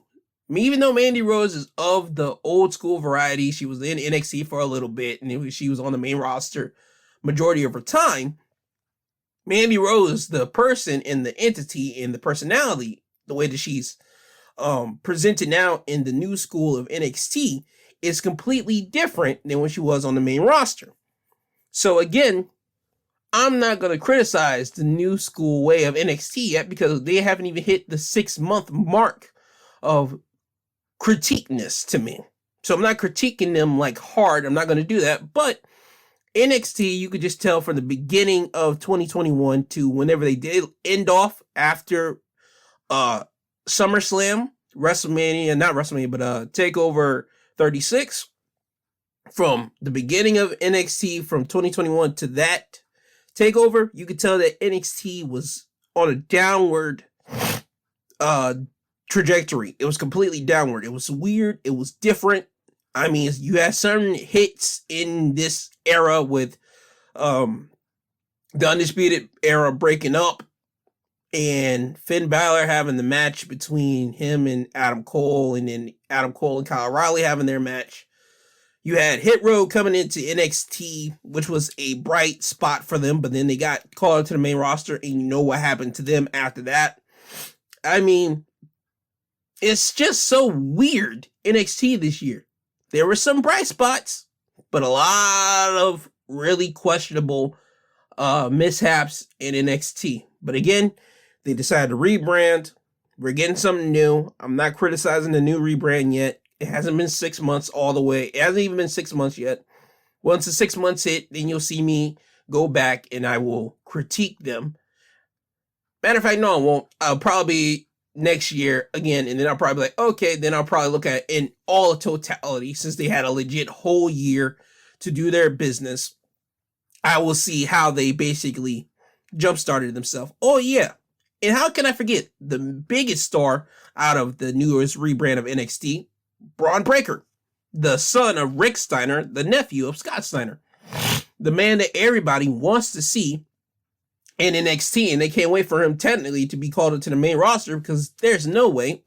I mean, even though Mandy Rose is of the old school variety, she was in NXT for a little bit, and she was on the main roster majority of her time. Mandy Rose, the person and the entity and the personality, the way that she's presented now in the new school of NXT, is completely different than when she was on the main roster. So again, I'm not going to criticize the new school way of NXT yet because they haven't even hit the 6-month mark of critiqueness to me. So I'm not critiquing them like hard. I'm not going to do that. But NXT, you could just tell from the beginning of 2021 to whenever they did end off after SummerSlam, WrestleMania, not WrestleMania, but TakeOver 36. From the beginning of NXT from 2021 to that TakeOver, you could tell that NXT was on a downward trajectory. It was completely downward. It was weird. It was different. I mean, you had certain hits in this era with the Undisputed Era breaking up and Finn Balor having the match between him and Adam Cole, and then Adam Cole and Kyle O'Reilly having their match. You had Hit Road coming into NXT, which was a bright spot for them, but then they got called into the main roster, and you know what happened to them after that. I mean, it's just so weird, NXT this year. There were some bright spots, but a lot of really questionable mishaps in NXT. But again, they decided to rebrand. We're getting something new. I'm not criticizing the new rebrand yet. It hasn't been 6 months all the way. It hasn't even been 6 months yet. Once the 6 months hit, then you'll see me go back and I will critique them. Matter of fact, no, I won't. I'll probably next year again, and then I'll probably be like, okay, then I'll probably look at it in all totality since they had a legit whole year to do their business. I will see how they basically jump-started themselves. Oh, yeah. And how can I forget the biggest star out of the newest rebrand of NXT? Braun Breaker, the son of Rick Steiner, the nephew of Scott Steiner, the man that everybody wants to see in NXT, and they can't wait for him technically to be called into the main roster because there's no way.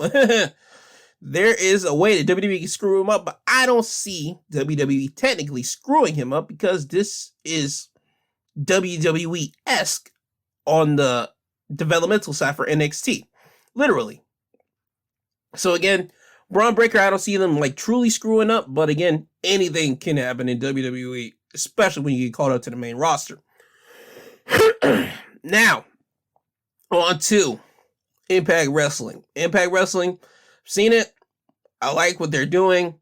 There is a way that WWE can screw him up, but I don't see WWE technically screwing him up because this is WWE-esque on the developmental side for NXT, literally. So again, Braun Breaker, I don't see them like truly screwing up, but again, anything can happen in WWE, especially when you get called up to the main roster. Now, on to Impact Wrestling. Impact Wrestling, seen it. I like what they're doing.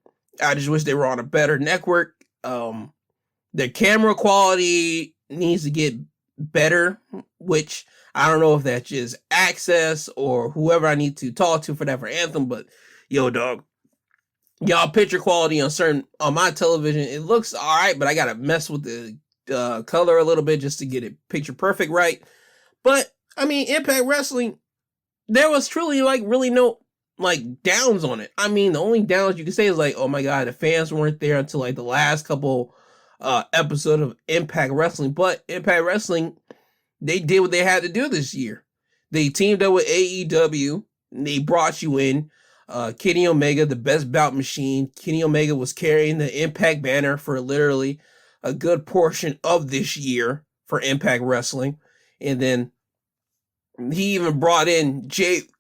I just wish they were on a better network. Their camera quality needs to get better, which I don't know if that's just Access or whoever I need to talk to for that for Anthem, but yo, dog, y'all picture quality on my television, it looks all right, but I gotta mess with the color a little bit just to get it picture perfect right. But I mean, Impact Wrestling, there was truly like really no like downs on it. I mean, the only downs you can say is like, oh my god, the fans weren't there until like the last couple episode of Impact Wrestling. But Impact Wrestling, they did what they had to do this year. They teamed up with AEW, and they brought you in Kenny Omega, the best bout machine. Kenny Omega was carrying the Impact banner for literally a good portion of this year for Impact Wrestling. And then he even brought in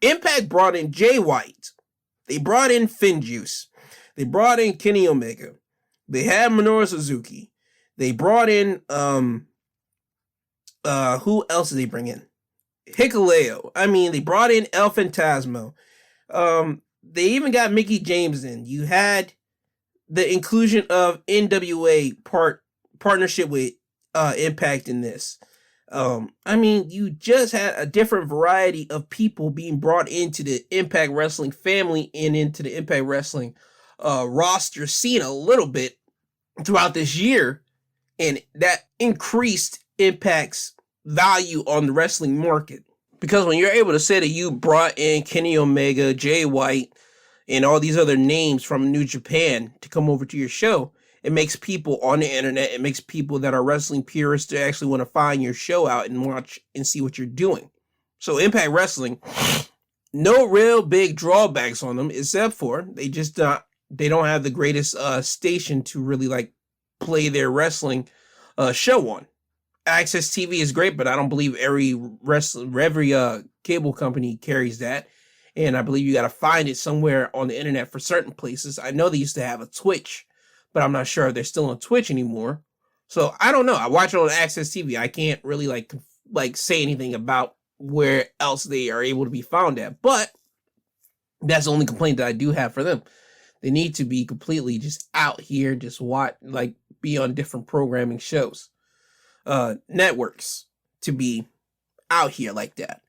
Impact brought in Jay White. They brought in Finn Juice. They brought in Kenny Omega. They had Minoru Suzuki. They brought in who else did they bring in? Hikuleo. I mean, they brought in El Phantasmo. They even got Mickey James in. You had the inclusion of NWA partnership with Impact in this. I mean, you just had a different variety of people being brought into the Impact Wrestling family and into the Impact Wrestling roster scene a little bit throughout this year, and that increased Impact's value on the wrestling market. Because when you're able to say that you brought in Kenny Omega, Jay White, and all these other names from New Japan to come over to your show, it makes people on the internet, it makes people that are wrestling purists to actually want to find your show out and watch and see what you're doing. So Impact Wrestling, no real big drawbacks on them, except for they don't have the greatest station to really like play their wrestling show on. Access TV is great, but I don't believe every cable company carries that. And I believe you got to find it somewhere on the internet for certain places. I know they used to have a Twitch, but I'm not sure if they're still on Twitch anymore. So I don't know. I watch it on Access TV. I can't really like say anything about where else they are able to be found at. But that's the only complaint that I do have for them. They need to be completely just out here, just watch, like be on different programming shows, networks, to be out here like that.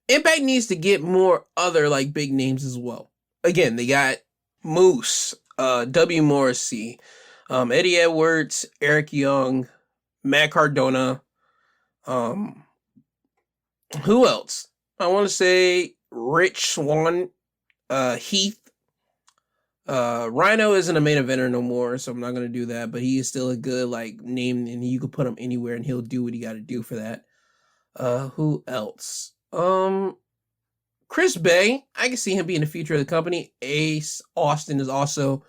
Impact needs to get more other like big names as well. Again, they got Moose, W. Morrissey, Eddie Edwards, Eric Young, Matt Cardona. Who else? I want to say Rich Swann, Heath. Rhino isn't a main eventer no more, so I'm not gonna do that. But he is still a good like name, and you could put him anywhere, and he'll do what he got to do for that. Who else? Chris Bay. I can see him being the future of the company. Ace Austin is also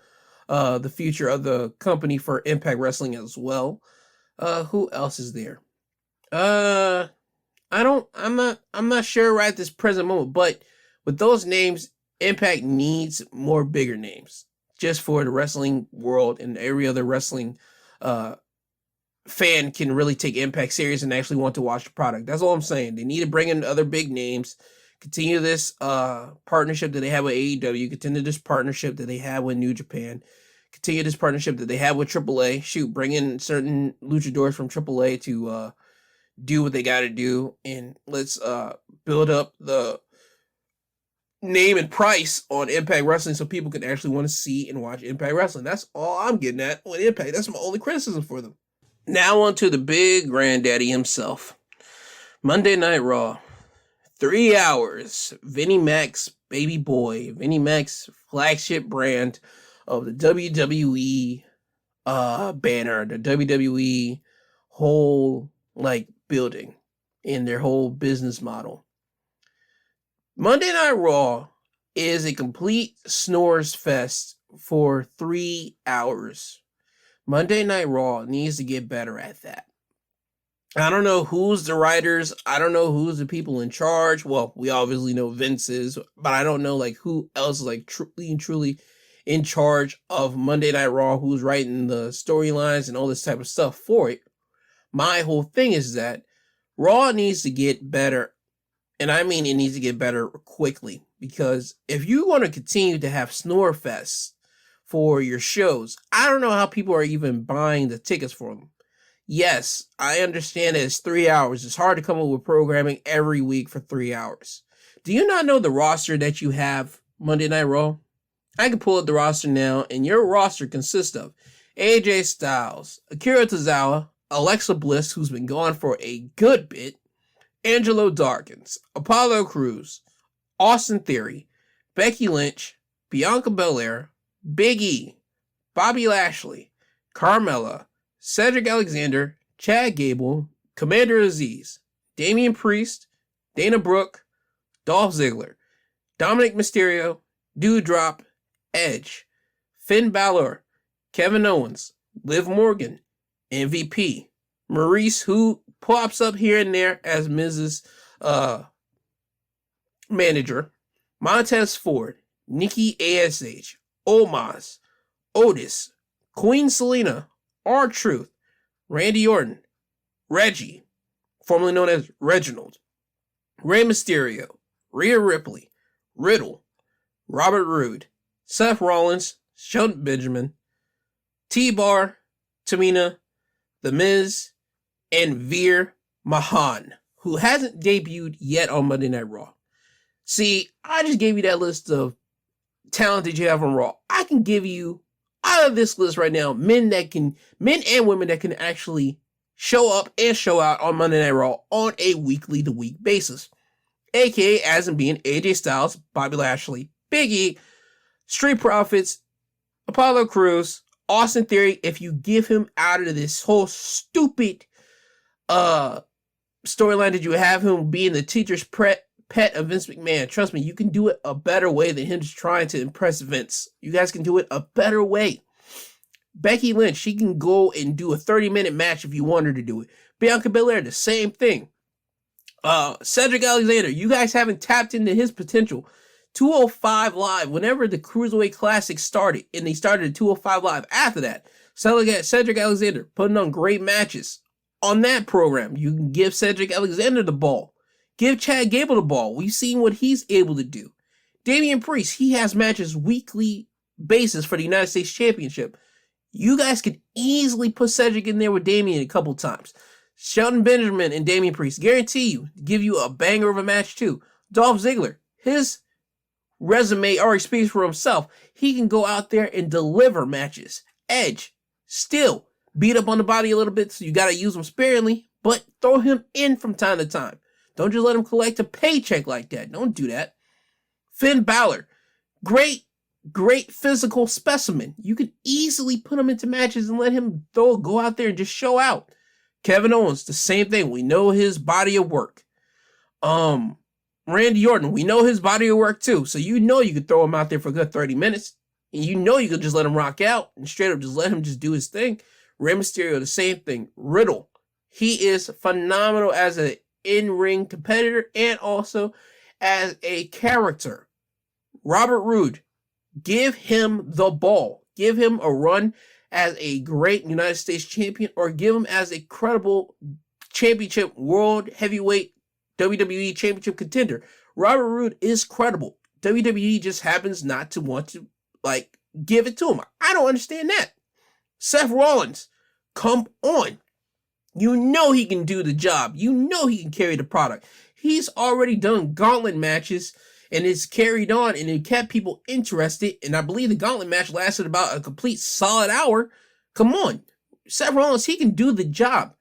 the future of the company for Impact Wrestling as well. Who else is there? I'm not sure right at this present moment, but with those names, Impact needs more bigger names just for the wrestling world, and every other wrestling fan can really take Impact serious and actually want to watch the product. That's all I'm saying. They need to bring in other big names, continue this partnership that they have with AEW, continue this partnership that they have with New Japan, continue this partnership that they have with AAA. Shoot, bring in certain luchadors from AAA to do what they got to do, and let's build up the name and price on Impact Wrestling so people can actually want to see and watch Impact Wrestling. That's all I'm getting at with Impact. That's my only criticism for them. Now on to the big granddaddy himself. Monday Night Raw. 3 hours. Vinnie Mac's baby boy. Vinnie Mac's flagship brand of the WWE banner. The WWE whole like building in their whole business model. Monday Night Raw is a complete snores fest for 3 hours. Monday Night Raw needs to get better at that. I don't know who's the writers. I don't know who's the people in charge. Well, we obviously know Vince is, but I don't know like who else is like truly in charge of Monday Night Raw, who's writing the storylines and all this type of stuff for it. My whole thing is that Raw needs to get better. And I mean, it needs to get better quickly, because if you want to continue to have snore fests for your shows, I don't know how people are even buying the tickets for them. Yes, I understand that it's 3 hours. It's hard to come up with programming every week for 3 hours. Do you not know the roster that you have Monday Night Raw? I can pull up the roster now, and your roster consists of AJ Styles, Akira Tozawa, Alexa Bliss, who's been gone for a good bit, Angelo Dawkins, Apollo Crews, Austin Theory, Becky Lynch, Bianca Belair, Big E, Bobby Lashley, Carmella, Cedric Alexander, Chad Gable, Commander Aziz, Damian Priest, Dana Brooke, Dolph Ziggler, Dominic Mysterio, Doudrop, Edge, Finn Balor, Kevin Owens, Liv Morgan, MVP, Maurice, who pops up here and there as Mrs. Manager, Montez Ford, Nikki ASH, Omos, Otis, Queen Selena, R-Truth, Randy Orton, Reggie, formerly known as Reginald, Rey Mysterio, Rhea Ripley, Riddle, Robert Roode, Seth Rollins, Shelton Benjamin, T-Bar, Tamina, The Miz, and Veer Mahan, who hasn't debuted yet on Monday Night Raw. See, I just gave you that list of talent that you have on Raw. I can give you, out of this list right now, men and women that can actually show up and show out on Monday Night Raw on a weekly-to-week basis. AKA, as in being AJ Styles, Bobby Lashley, Big E, Street Profits, Apollo Crews, Austin Theory. If you give him out of this whole stupid storyline that you have him being the teacher's pet of Vince McMahon, trust me, you can do it a better way than him just trying to impress Vince. You guys can do it a better way. Becky Lynch, she can go and do a 30-minute match if you want her to do it. Bianca Belair, the same thing. Cedric Alexander, you guys haven't tapped into his potential. 205 Live, whenever the Cruiserweight Classic started, and they started at 205 Live after that, Cedric Alexander putting on great matches on that program. You can give Cedric Alexander the ball. Give Chad Gable the ball. We've seen what he's able to do. Damian Priest, he has matches weekly basis for the United States Championship. You guys could easily put Cedric in there with Damian a couple times. Shelton Benjamin and Damian Priest, guarantee you, give you a banger of a match too. Dolph Ziggler, his resume already speaks for himself. He can go out there and deliver matches. Edge, still beat up on the body a little bit, so you got to use him sparingly, but throw him in from time to time. Don't just let him collect a paycheck like that. Don't do that. Finn Balor, great physical specimen. You could easily put him into matches and let him go out there and just show out. Kevin Owens, the same thing. We know his body of work. Randy Orton, we know his body of work too. So you know you could throw him out there for a good 30 minutes. And you know you could just let him rock out and straight up just let him just do his thing. Rey Mysterio, the same thing. Riddle, he is phenomenal as an in-ring competitor and also as a character. Robert Roode, give him the ball. Give him a run as a great United States champion, or give him as a credible championship world heavyweight WWE championship contender. Robert Roode is credible. WWE just happens not to want to give it to him. I don't understand that. Seth Rollins, come on. You know he can do the job. You know he can carry the product. He's already done gauntlet matches and it's carried on and it kept people interested. And I believe the gauntlet match lasted about a complete solid hour. Come on. Seth Rollins, he can do the job.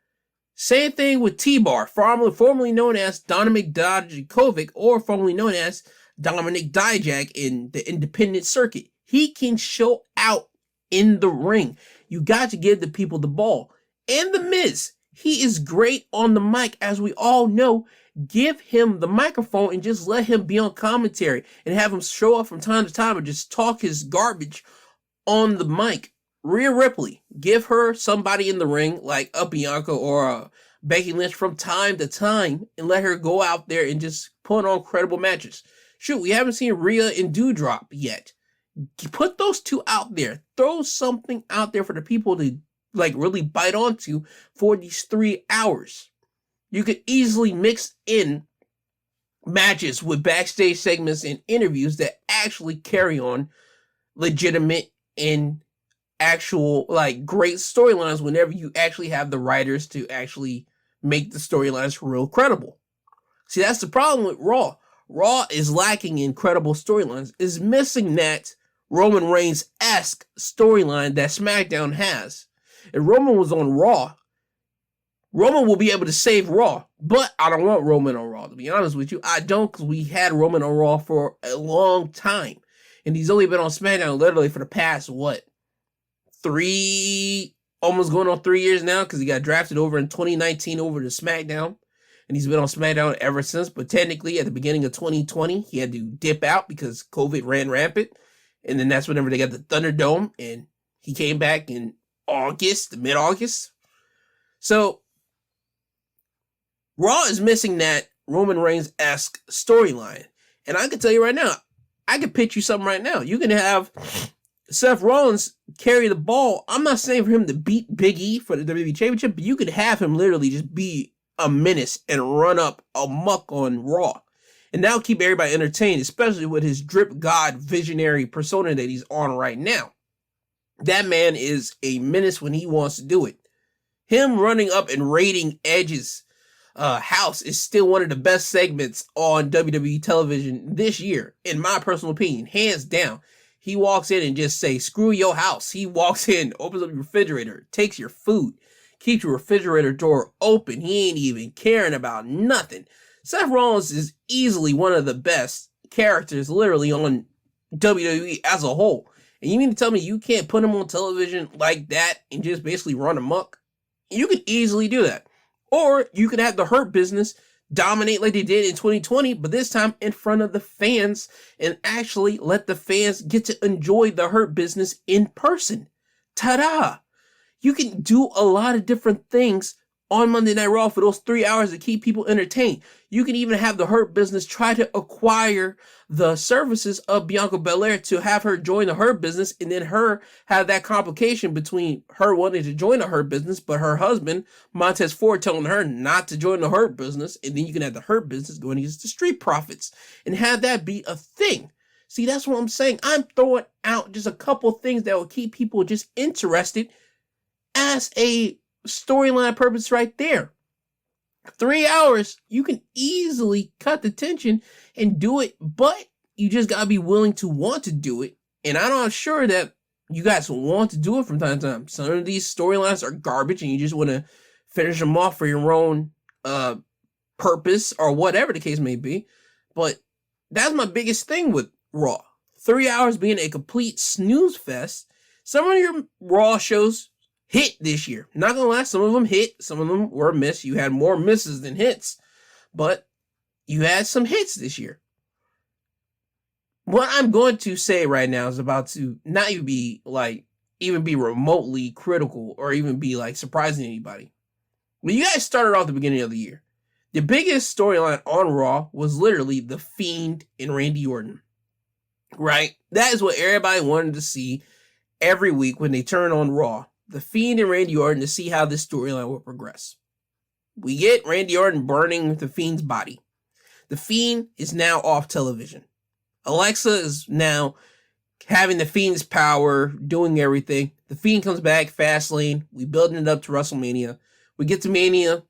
Same thing with T-Bar, formerly known as Dominik Dijakovic, or formerly known as Dominik Dijak in the independent circuit. He can show out in the ring. You got to give the people the ball. And The Miz, he is great on the mic, as we all know. Give him the microphone and just let him be on commentary and have him show up from time to time and just talk his garbage on the mic. Rhea Ripley, give her somebody in the ring like a Bianca or a Becky Lynch from time to time and let her go out there and just put on credible matches. Shoot, we haven't seen Rhea and Doudrop yet. Put those two out there. Throw something out there for the people to really bite onto for these 3 hours. You could easily mix in matches with backstage segments and interviews that actually carry on legitimate and actual great storylines whenever you actually have the writers to actually make the storylines real credible. See, that's the problem with Raw. Raw is lacking in credible storylines. Is missing that Roman Reigns-esque storyline that SmackDown has. If Roman was on Raw, Roman will be able to save Raw, but I don't want Roman on Raw, to be honest with you. I don't, because we had Roman on Raw for a long time. And he's only been on SmackDown literally for the past, almost going on 3 years now, because he got drafted over in 2019 over to SmackDown. And he's been on SmackDown ever since. But technically, at the beginning of 2020, he had to dip out because COVID ran rampant. And then that's whenever they got the Thunderdome. And he came back in mid-August. So, Raw is missing that Roman Reigns-esque storyline. And I can tell you right now, I can pitch you something right now. You can have Seth Rollins carry the ball. I'm not saying for him to beat Big E for the WWE Championship, but you could have him literally just be a menace and run up amok on Raw. And that'll keep everybody entertained, especially with his drip god visionary persona that he's on right now. That man is a menace when he wants to do it. Him running up and raiding Edge's house is still one of the best segments on WWE television this year, in my personal opinion, hands down. He walks in and just say, screw your house. He walks in, opens up your refrigerator, takes your food, keeps your refrigerator door open. He ain't even caring about nothing. Seth Rollins is easily one of the best characters literally on WWE as a whole. And you mean to tell me you can't put him on television like that and just basically run amok? You could easily do that. Or you could have the Hurt Business dominate like they did in 2020, but this time in front of the fans, and actually let the fans get to enjoy the Hurt Business in person. Ta-da! You can do a lot of different things on Monday Night Raw for those 3 hours to keep people entertained. You can even have the Hurt Business try to acquire the services of Bianca Belair to have her join the Hurt Business, and then her have that complication between her wanting to join the Hurt Business, but her husband, Montez Ford, telling her not to join the Hurt Business, and then you can have the Hurt Business going against the Street Profits and have that be a thing. See, that's what I'm saying. I'm throwing out just a couple things that will keep people just interested as a storyline purpose right there. 3 hours, you can easily cut the tension and do it, but you just gotta be willing to want to do it. And I'm not sure that you guys want to do it from time to time. Some of these storylines are garbage and you just want to finish them off for your own purpose or whatever the case may be. But that's my biggest thing with Raw. 3 hours being a complete snooze fest. Some of your Raw shows hit this year. Not gonna lie, some of them hit, some of them were missed. You had more misses than hits, but you had some hits this year. What I'm going to say right now is about to not even be remotely critical or even be like surprising anybody. When you guys started off the beginning of the year, the biggest storyline on Raw was literally The Fiend and Randy Orton. Right? That is what everybody wanted to see every week when they turn on Raw. The Fiend and Randy Orton, to see how this storyline will progress. We get Randy Orton burning The Fiend's body. The Fiend is now off television. Alexa is now having The Fiend's power, doing everything. The Fiend comes back, Fastlane. We building it up to WrestleMania. We get to Mania.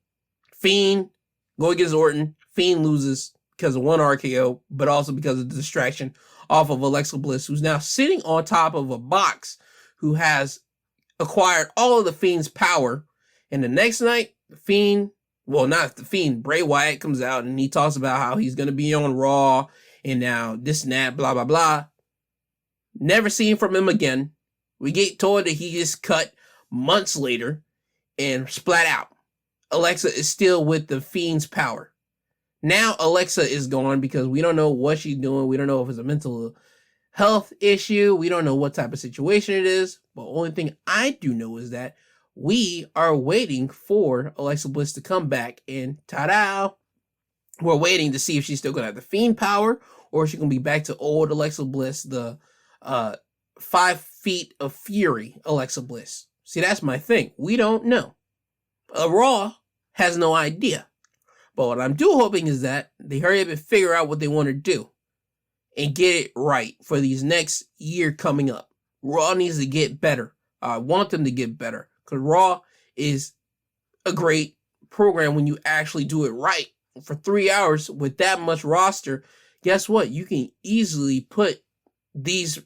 Fiend go against Orton. Fiend loses because of one RKO, but also because of the distraction off of Alexa Bliss, who's now sitting on top of a box, who has acquired all of The Fiend's power. And the next night, Bray Wyatt comes out and he talks about how he's going to be on Raw and now this and that, blah, blah, blah. Never seen from him again. We get told that he is cut months later and splat out. Alexa is still with The Fiend's power. Now Alexa is gone because we don't know what she's doing. We don't know if it's a mental health issue. We don't know what type of situation it is. But the only thing I do know is that we are waiting for Alexa Bliss to come back, and ta-da! We're waiting to see if she's still going to have the Fiend power or if she's going to be back to old Alexa Bliss, the 5 feet of fury Alexa Bliss. See, that's my thing. We don't know. Raw has no idea. But what I'm hoping is that they hurry up and figure out what they want to do and get it right for these next year coming up. Raw needs to get better. I want them to get better because Raw is a great program when you actually do it right. For 3 hours with that much roster, guess what? You can easily put these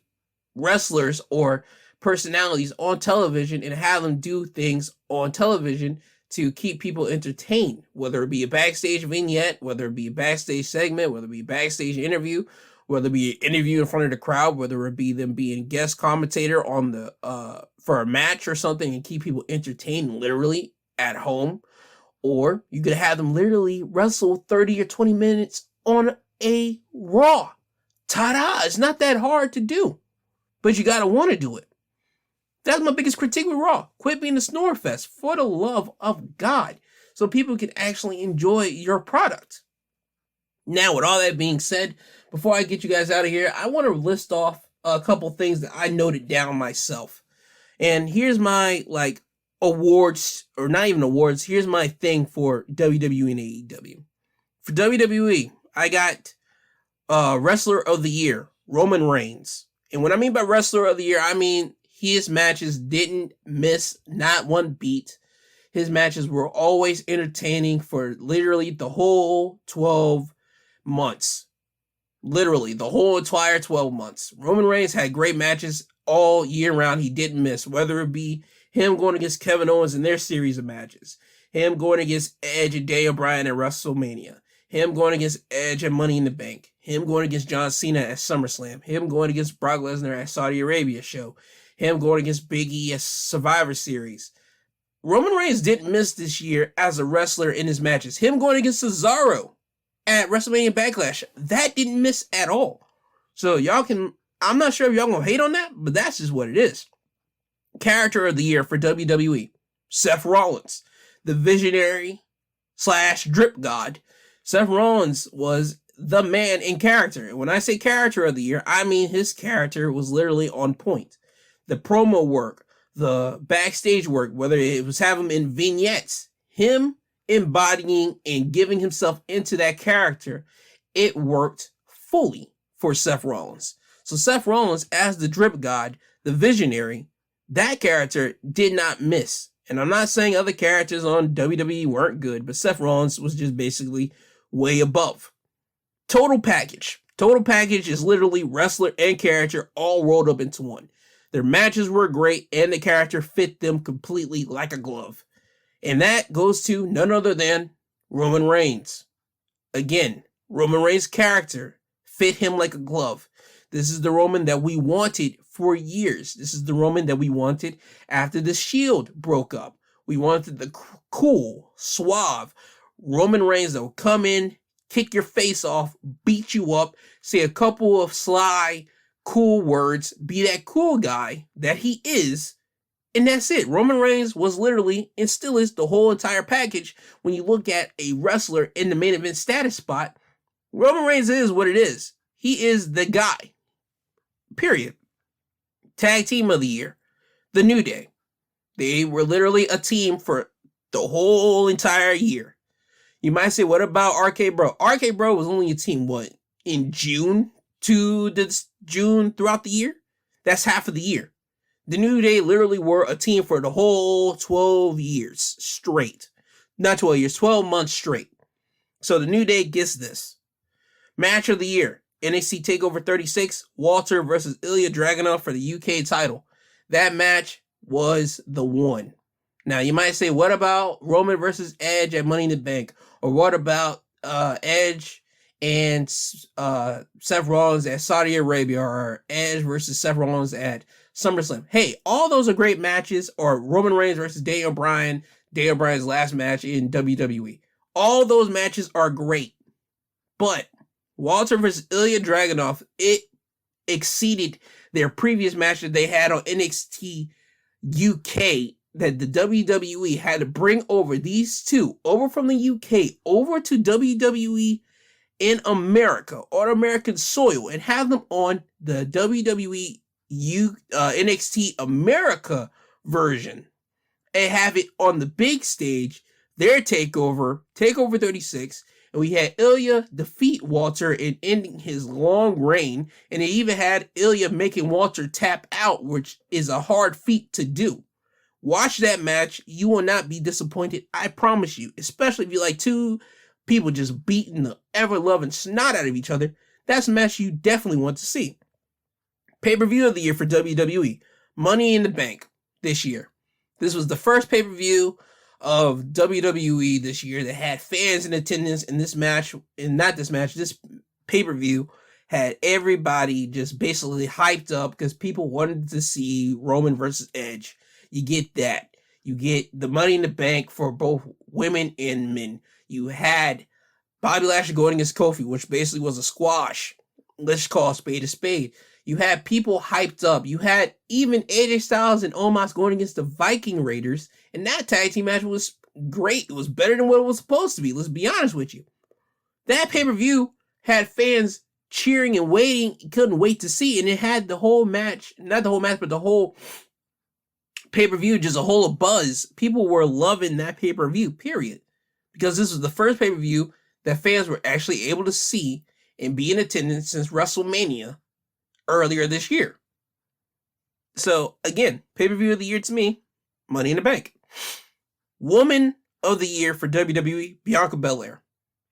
wrestlers or personalities on television and have them do things on television to keep people entertained, whether it be a backstage vignette, whether it be a backstage segment, whether it be a backstage interview, whether it be an interview in front of the crowd, whether it be them being guest commentator on the for a match or something, and keep people entertained literally at home. Or you could have them literally wrestle 30 or 20 minutes on a Raw. Ta-da! It's not that hard to do, but you gotta want to do it. That's my biggest critique with Raw. Quit being a snore fest, for the love of God, so people can actually enjoy your product. Now, with all that being said, before I get you guys out of here, I want to list off a couple things that I noted down myself. And here's my, awards, or not even awards, here's my thing for WWE and AEW. For WWE, I got Wrestler of the Year, Roman Reigns. And what I mean by Wrestler of the Year, I mean his matches didn't miss not one beat. His matches were always entertaining for literally the whole 12 months. Literally, the whole entire 12 months. Roman Reigns had great matches all year round. He didn't miss, whether it be him going against Kevin Owens in their series of matches, him going against Edge and Daniel Bryan at WrestleMania, him going against Edge at Money in the Bank, him going against John Cena at SummerSlam, him going against Brock Lesnar at Saudi Arabia show, him going against Big E at Survivor Series. Roman Reigns didn't miss this year as a wrestler in his matches. Him going against Cesaro at WrestleMania Backlash, that didn't miss at all. So I'm not sure if y'all gonna hate on that, but that's just what it is. Character of the Year for WWE, Seth Rollins. the visionary / drip god, Seth Rollins was the man in character. And when I say character of the year, I mean his character was literally on point. The promo work, the backstage work, whether it was having him in vignettes, him embodying and giving himself into that character, it worked fully for Seth Rollins. So Seth Rollins, as the drip god, the visionary, that character did not miss. And I'm not saying other characters on WWE weren't good, but Seth Rollins was just basically way above. Total package. Total package is literally wrestler and character all rolled up into one. Their matches were great, and the character fit them completely like a glove. And that goes to none other than Roman Reigns. Again, Roman Reigns' character fit him like a glove. This is the Roman that we wanted for years. This is the Roman that we wanted after the Shield broke up. We wanted the cool, suave Roman Reigns that will come in, kick your face off, beat you up, say a couple of sly, cool words, be that cool guy that he is, and that's it. Roman Reigns was literally, and still is, the whole entire package. When you look at a wrestler in the main event status spot, Roman Reigns is what it is. He is the guy. Period. Tag team of the year, The New Day. They were literally a team for the whole entire year. You might say, what about RK Bro? RK Bro was only a team, in June to June throughout the year? That's half of the year. The New Day literally were a team for the whole 12 years straight. Not 12 years, 12 months straight. So the New Day gets this. Match of the year, NXT TakeOver 36, Walter versus Ilya Dragunov for the UK title. That match was the one. Now, you might say, what about Roman versus Edge at Money in the Bank? Or what about Edge and Seth Rollins at Saudi Arabia? Or Edge versus Seth Rollins at SummerSlam? Hey, all those are great matches. Or Roman Reigns versus Daniel Bryan, Daniel Bryan's last match in WWE. All those matches are great. But Walter versus Ilya Dragunov, it exceeded their previous match that they had on NXT UK, that the WWE had to bring over these two over from the UK over to WWE in America, on American soil, and have them on the WWE NXT America version and have it on the big stage, their takeover 36. And we had Ilya defeat Walter in ending his long reign. And they even had Ilya making Walter tap out, which is a hard feat to do. Watch that match. You will not be disappointed. I promise you. Especially if you like two people just beating the ever-loving snot out of each other. That's a match you definitely want to see. Pay-per-view of the year for WWE. Money in the Bank this year. This was the first pay-per-view of WWE this year that had fans in attendance, and this pay-per-view had everybody just basically hyped up because people wanted to see Roman versus Edge. You get that. You get the Money in the Bank for both women and men. You had Bobby Lashley going against Kofi, which basically was a squash. Let's call a spade a spade. You had people hyped up. You had even AJ Styles and Omos going against the Viking Raiders. And that tag team match was great. It was better than what it was supposed to be. Let's be honest with you. That pay-per-view had fans cheering and waiting. Couldn't wait to see. And it had the whole match, not the whole match, but the whole pay-per-view, just a whole buzz. People were loving that pay-per-view, period. Because this was the first pay-per-view that fans were actually able to see and be in attendance since WrestleMania earlier this year. So, again, pay-per-view of the year to me, Money in the Bank. Woman of the year for WWE, Bianca Belair.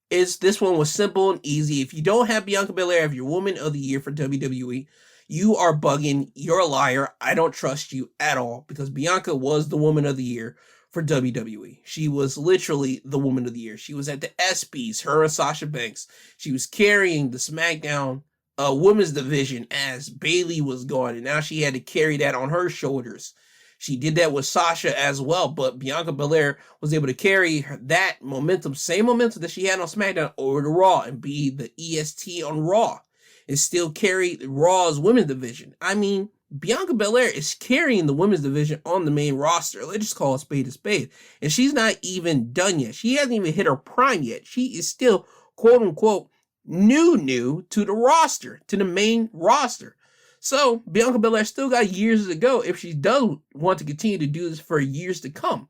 This one was simple and easy. If you don't have Bianca Belair as your Woman of the Year for WWE, you are bugging. You're a liar. I don't trust you at all, because Bianca was the Woman of the Year for WWE. She was literally the Woman of the Year. She was at the ESPYs, her and Sasha Banks. She was carrying the SmackDown women's division as Bayley was gone, and now she had to carry that on her shoulders. She did that with Sasha as well, but Bianca Belair was able to carry that momentum, same momentum that she had on SmackDown, over to Raw and be the EST on Raw and still carry Raw's women's division. I mean, Bianca Belair is carrying the women's division on the main roster. Let's just call a spade a spade. And she's not even done yet. She hasn't even hit her prime yet. She is still, quote unquote, new to the roster, to the main roster. So Bianca Belair still got years to go if she does want to continue to do this for years to come.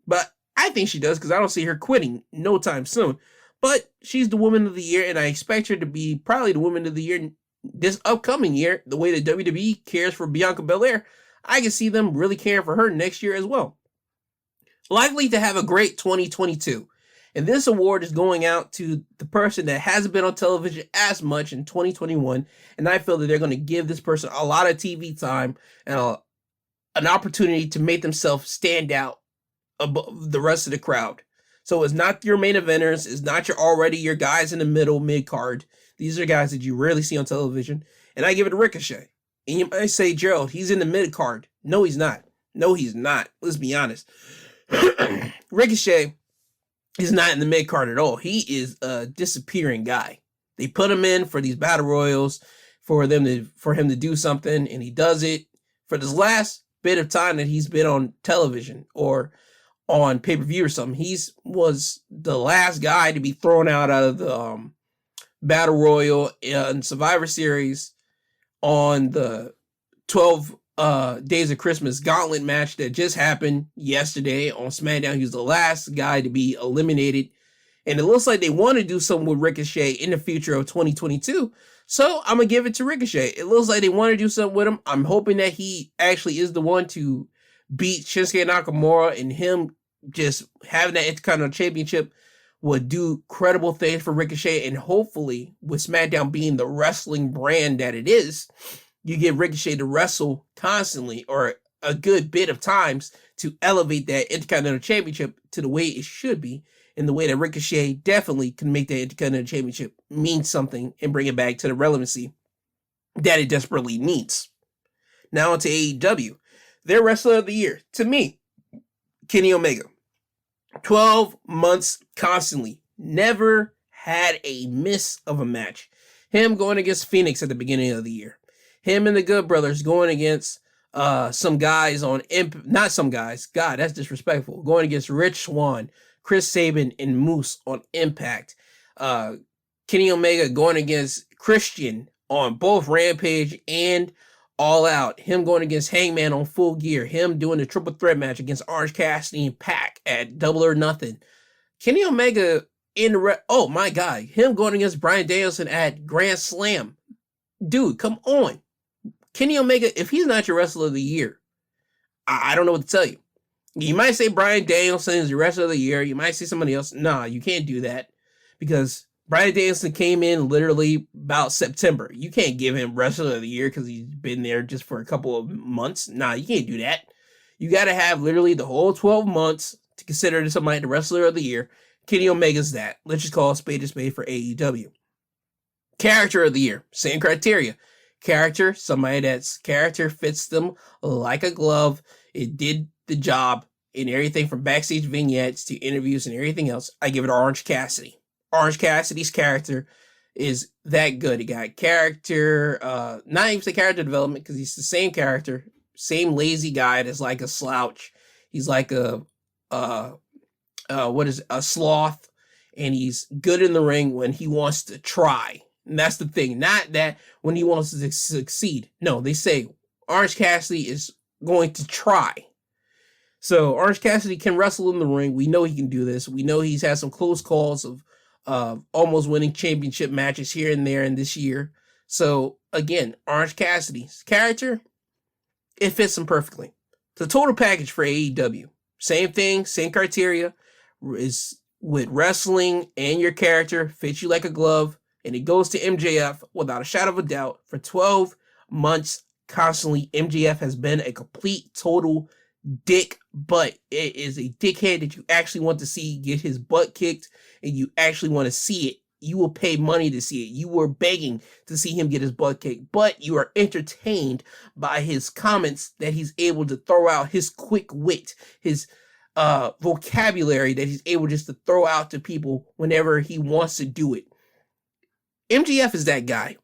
But I think she does, because I don't see her quitting no time soon. But she's the Woman of the Year, and I expect her to be probably the Woman of the Year this upcoming year. The way that WWE cares for Bianca Belair, I can see them really caring for her next year as well. Likely to have a great 2022. And this award is going out to the person that hasn't been on television as much in 2021. And I feel that they're going to give this person a lot of TV time and an opportunity to make themselves stand out above the rest of the crowd. So it's not your main eventers. It's not your guys in the middle, mid-card. These are guys that you rarely see on television. And I give it to Ricochet. And you might say, Gerald, he's in the mid-card. No, he's not. No, he's not. Let's be honest. Ricochet is not in the mid-card at all. He is a disappearing guy. They put him in for these battle royals for him to do something, and he does it for this last bit of time that he's been on television or on pay-per-view or something. He was the last guy to be thrown out of the Battle Royal and Survivor Series on the 12 Days of Christmas gauntlet match that just happened yesterday on Smackdown. He was the last guy to be eliminated. And it looks like they want to do something with Ricochet in the future of 2022. So I'm going to give it to Ricochet. It looks like they want to do something with him. I'm hoping that he actually is the one to beat Shinsuke Nakamura, and him just having that Intercontinental Championship would do credible things for Ricochet. And hopefully, with SmackDown being the wrestling brand that it is, you get Ricochet to wrestle constantly or a good bit of times to elevate that Intercontinental Championship to the way it should be, in the way that Ricochet definitely can make that Intercontinental Championship mean something and bring it back to the relevancy that it desperately needs. Now on to AEW. Their Wrestler of the Year, to me, Kenny Omega. 12 months constantly. Never had a miss of a match. Him going against Phoenix at the beginning of the year. Him and the Good Brothers going against some guys on not some guys. God, that's disrespectful. Going against Rich Swann, Chris Sabin, and Moose on Impact. Kenny Omega going against Christian on both Rampage and All Out. Him going against Hangman on Full Gear. Him doing the triple threat match against Orange Cassidy and Pac at Double or Nothing. Kenny Omega in the oh my God. Him going against Bryan Danielson at Grand Slam. Dude, come on. Kenny Omega, if he's not your Wrestler of the Year, I don't know what to tell you. You might say Bryan Danielson is your Wrestler of the Year. You might say somebody else. Nah, you can't do that, because Bryan Danielson came in literally about September. You can't give him Wrestler of the Year because he's been there just for a couple of months. Nah, you can't do that. You got to have literally the whole 12 months to consider somebody the Wrestler of the Year. Kenny Omega's that. Let's just call a spade for AEW. Character of the Year. Same criteria. Character, somebody that's character fits them like a glove. It did the job in everything from backstage vignettes to interviews and everything else. I give it to Orange Cassidy. Orange Cassidy's character is that good. He got character, not even the character development, because he's the same character, same lazy guy that's like a slouch. He's like a sloth, and he's good in the ring when he wants to try. And that's the thing. Not that when he wants to succeed. No, they say Orange Cassidy is going to try. So Orange Cassidy can wrestle in the ring. We know he can do this. We know he's had some close calls of almost winning championship matches here and there in this year. So again, Orange Cassidy's character, it fits him perfectly. The total package for AEW, same thing, same criteria, is with wrestling and your character fits you like a glove. And it goes to MJF without a shadow of a doubt. For 12 months constantly, MJF has been a complete, total dick butt. It is a dickhead that you actually want to see get his butt kicked, and you actually want to see it. You will pay money to see it. You were begging to see him get his butt kicked, but you are entertained by his comments that he's able to throw out, his quick wit, his vocabulary that he's able just to throw out to people whenever he wants to do it. MJF is that guy,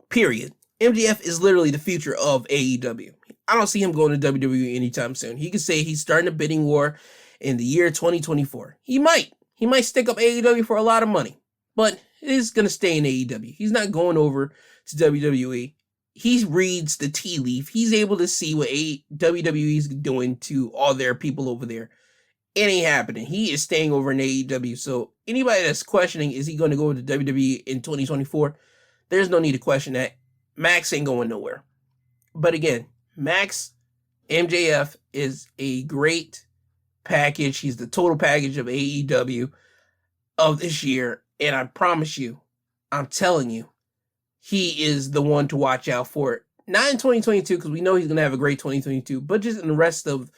period. MJF is literally the future of AEW. I don't see him going to WWE anytime soon. He could say he's starting a bidding war in the year 2024. He might. He might stick up AEW for a lot of money, but he's going to stay in AEW. He's not going over to WWE. He reads the tea leaf. He's able to see what WWE is doing to all their people over there. It ain't happening. He is staying over in AEW. So anybody that's questioning, is he going to go to WWE in 2024? There's no need to question that. Max ain't going nowhere. But again, Max MJF is a great package. He's the total package of AEW of this year. And I promise you, I'm telling you, he is the one to watch out for. Not in 2022, because we know he's going to have a great 2022, but just in the rest of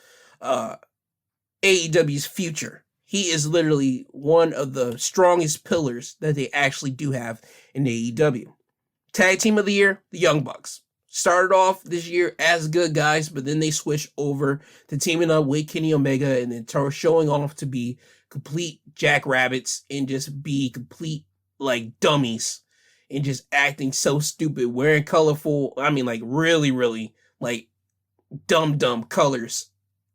AEW's future. He is literally one of the strongest pillars that they actually do have in AEW. Tag Team of the Year, the Young Bucks. Started off this year as good guys, but then they switched over to teaming up with Kenny Omega and then showing off to be complete jackrabbits and just be complete like dummies and just acting so stupid, wearing colorful, really like dumb colors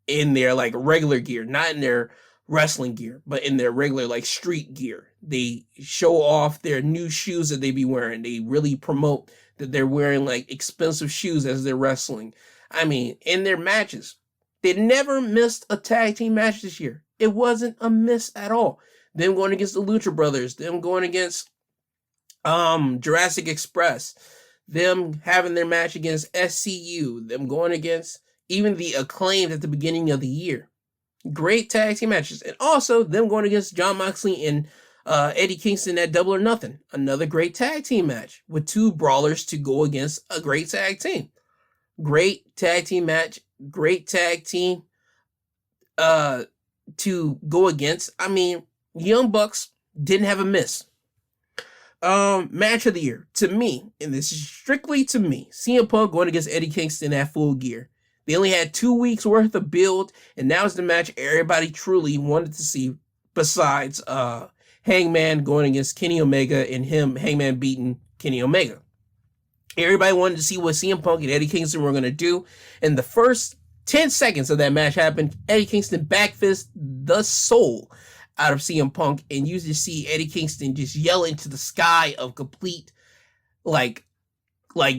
in their like regular gear, not in their wrestling gear, but in their regular like street gear. They show off their new shoes that they be wearing. They really promote that they're wearing like expensive shoes as they're wrestling. In their matches, they never missed a tag team match this year. It wasn't a miss at all. Them going against the Lucha Brothers, them going against Jurassic Express, them having their match against SCU, them going against even the Acclaimed at the beginning of the year. Great tag team matches. And also them going against Jon Moxley and Eddie Kingston at Double or Nothing. Another great tag team match with two brawlers to go against a great tag team. Great tag team match. Great tag team to go against. Young Bucks didn't have a miss. Match of the year. To me, and this is strictly to me, CM Punk going against Eddie Kingston at Full Gear. They only had 2 weeks worth of build, and now's the match everybody truly wanted to see, besides Hangman going against Kenny Omega and Hangman beating Kenny Omega. Everybody wanted to see what CM Punk and Eddie Kingston were going to do, and the first 10 seconds of that match happened. Eddie Kingston backfist the soul out of CM Punk, and you just see Eddie Kingston just yell into the sky of complete, like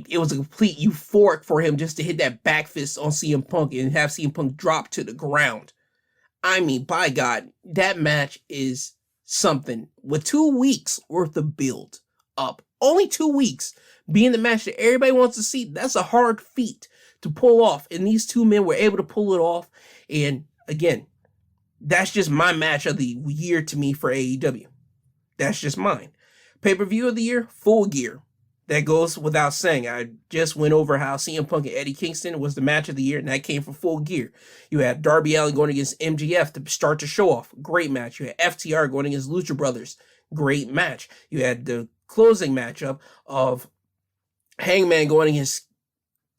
it was a complete euphoric for him just to hit that back fist on CM Punk and have CM Punk drop to the ground. By God, that match is something. With 2 weeks worth of build up, only 2 weeks being the match that everybody wants to see, that's a hard feat to pull off. And these two men were able to pull it off. And again, that's just my match of the year to me for AEW. That's just mine. Pay-per-view of the year, Full Gear. That goes without saying. I just went over how CM Punk and Eddie Kingston was the match of the year, and that came from Full Gear. You had Darby Allin going against MJF to start the show off. Great match. You had FTR going against Lucha Brothers. Great match. You had the closing matchup of Hangman going against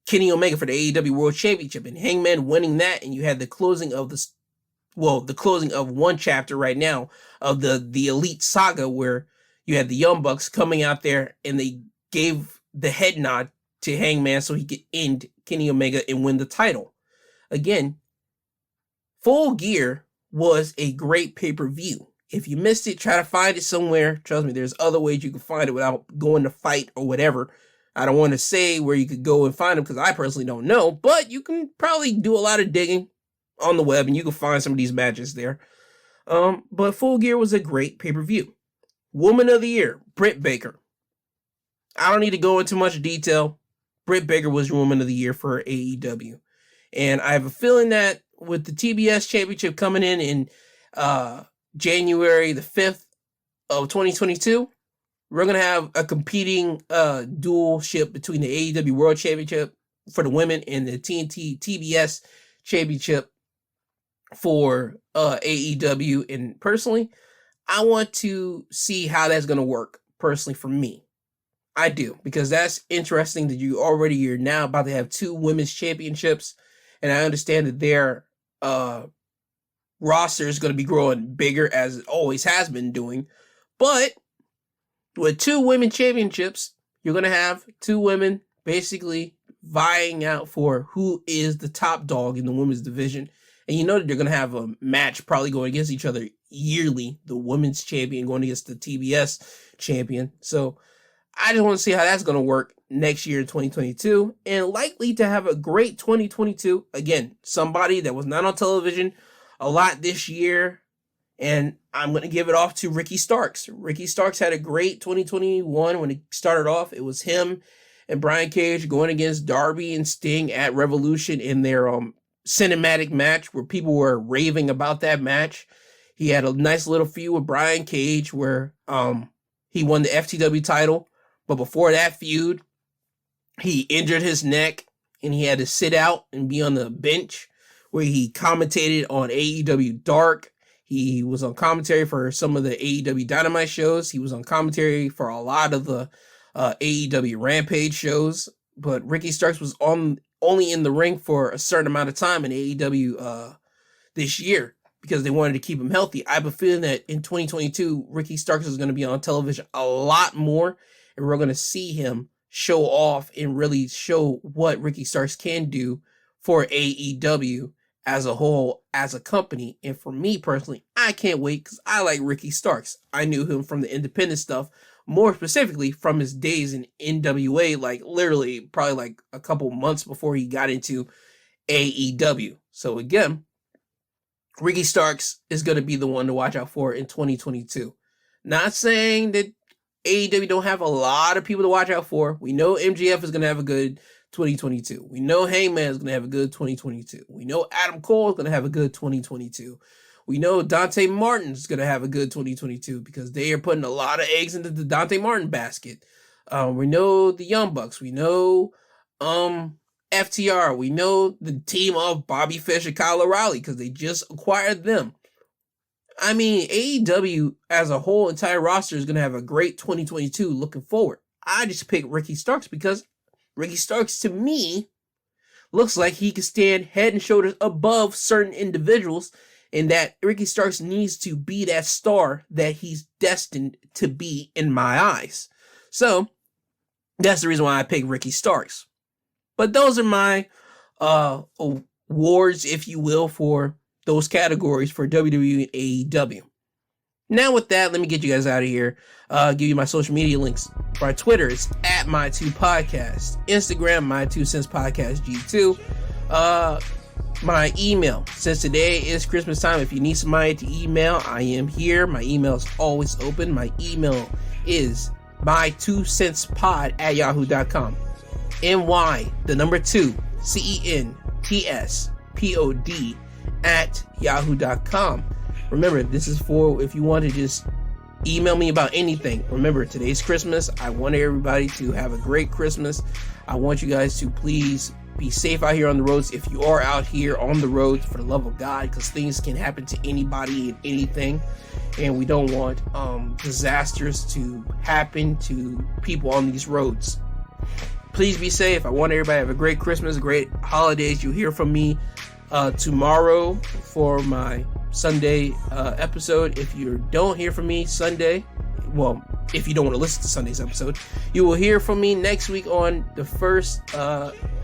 Kenny Omega for the AEW World Championship, and Hangman winning that, and you had the closing of the closing of one chapter right now of the Elite Saga, where you had the Young Bucks coming out there and they gave the head nod to Hangman so he could end Kenny Omega and win the title. Again, Full Gear was a great pay-per-view. If you missed it, try to find it somewhere. Trust me, there's other ways you can find it without going to Fight or whatever. I don't want to say where you could go and find them because I personally don't know, but you can probably do a lot of digging on the web and you can find some of these matches there. But Full Gear was a great pay-per-view. Woman of the Year, Britt Baker. I don't need to go into much detail. Britt Baker was Woman of the Year for AEW. And I have a feeling that with the TBS Championship coming in January the 5th of 2022, we're going to have a competing dual ship between the AEW World Championship for the women and the TBS Championship for AEW. And personally, I want to see how that's going to work personally for me. I do, because that's interesting that you're now about to have 2 women's championships, and I understand that their roster is going to be growing bigger as it always has been doing. But with 2 women championships, you're going to have 2 women basically vying out for who is the top dog in the women's division. And you know that they're going to have a match probably going against each other yearly, the women's champion going against the TBS champion. So I just want to see how that's going to work next year in 2022, and likely to have a great 2022. Again, somebody that was not on television a lot this year, and I'm going to give it off to Ricky Starks. Ricky Starks had a great 2021 when it started off. It was him and Brian Cage going against Darby and Sting at Revolution in their cinematic match where people were raving about that match. He had a nice little feud with Brian Cage where he won the FTW title. But before that feud, he injured his neck and he had to sit out and be on the bench where he commentated on AEW Dark. He was on commentary for some of the AEW Dynamite shows. He was on commentary for a lot of the AEW Rampage shows. But Ricky Starks was only in the ring for a certain amount of time in AEW this year because they wanted to keep him healthy. I have a feeling that in 2022, Ricky Starks is going to be on television a lot more, and we're going to see him show off and really show what Ricky Starks can do for AEW as a whole, as a company. And for me personally, I can't wait because I like Ricky Starks. I knew him from the independent stuff, more specifically from his days in NWA, like literally probably like a couple months before he got into AEW. So again, Ricky Starks is going to be the one to watch out for in 2022. Not saying that AEW don't have a lot of people to watch out for. We know MJF is going to have a good 2022. We know Hangman is going to have a good 2022. We know Adam Cole is going to have a good 2022. We know Dante Martin is going to have a good 2022 because they are putting a lot of eggs into the Dante Martin basket. We know the Young Bucks. We know FTR. We know the team of Bobby Fish and Kyle O'Reilly because they just acquired them. I mean, AEW as a whole entire roster is going to have a great 2022 looking forward. I just picked Ricky Starks because Ricky Starks, to me, looks like he can stand head and shoulders above certain individuals, and that Ricky Starks needs to be that star that he's destined to be in my eyes. So, that's the reason why I picked Ricky Starks. But those are my awards, if you will, for those categories for WWE and AEW. Now with that, let me get you guys out of here. Give you my social media links. For our Twitter, it's at My2Podcast. Instagram, My2CentsPodcast G2. My email, since today is Christmas time, if you need somebody to email, I am here. My email is always open. My email is my2centspod@yahoo.com. NY, the number 2, CENTSPOD @yahoo.com. Remember, this is for if you want to just email me about anything. Remember, today's Christmas. I want everybody to have a great Christmas. I want you guys to please be safe out here on the roads. If you are out here on the roads, for the love of God, because things can happen to anybody and anything, and we don't want disasters to happen to people on these roads. Please be safe. I want everybody to have a great Christmas, great holidays. You'll hear from me tomorrow for my Sunday episode. If you don't hear from me Sunday, well, if you don't want to listen to Sunday's episode, you will hear from me next week on the first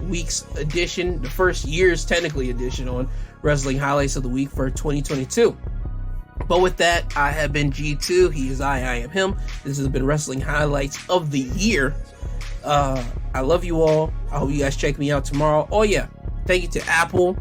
week's edition, the first year's technically edition on Wrestling Highlights of the Week for 2022. But with that, I have been G2. He is I am him. This has been Wrestling Highlights of the Year. I love you all. I hope you guys check me out tomorrow. Oh yeah, thank you to Apple,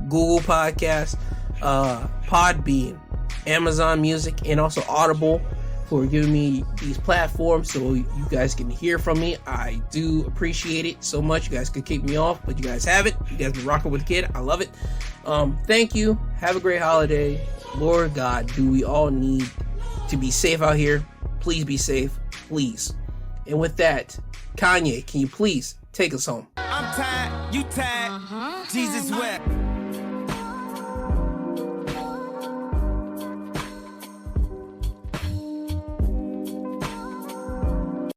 Google Podcasts, Podbean, Amazon Music, and also Audible for giving me these platforms so you guys can hear from me. I do appreciate it so much. You guys could kick me off, but you guys have it. You guys been rocking with the kid. I love it. Thank you. Have a great holiday. Lord God, do we all need to be safe out here? Please be safe. Please. And with that, Kanye, can you please take us home? I'm tired, you tired, Jesus wept.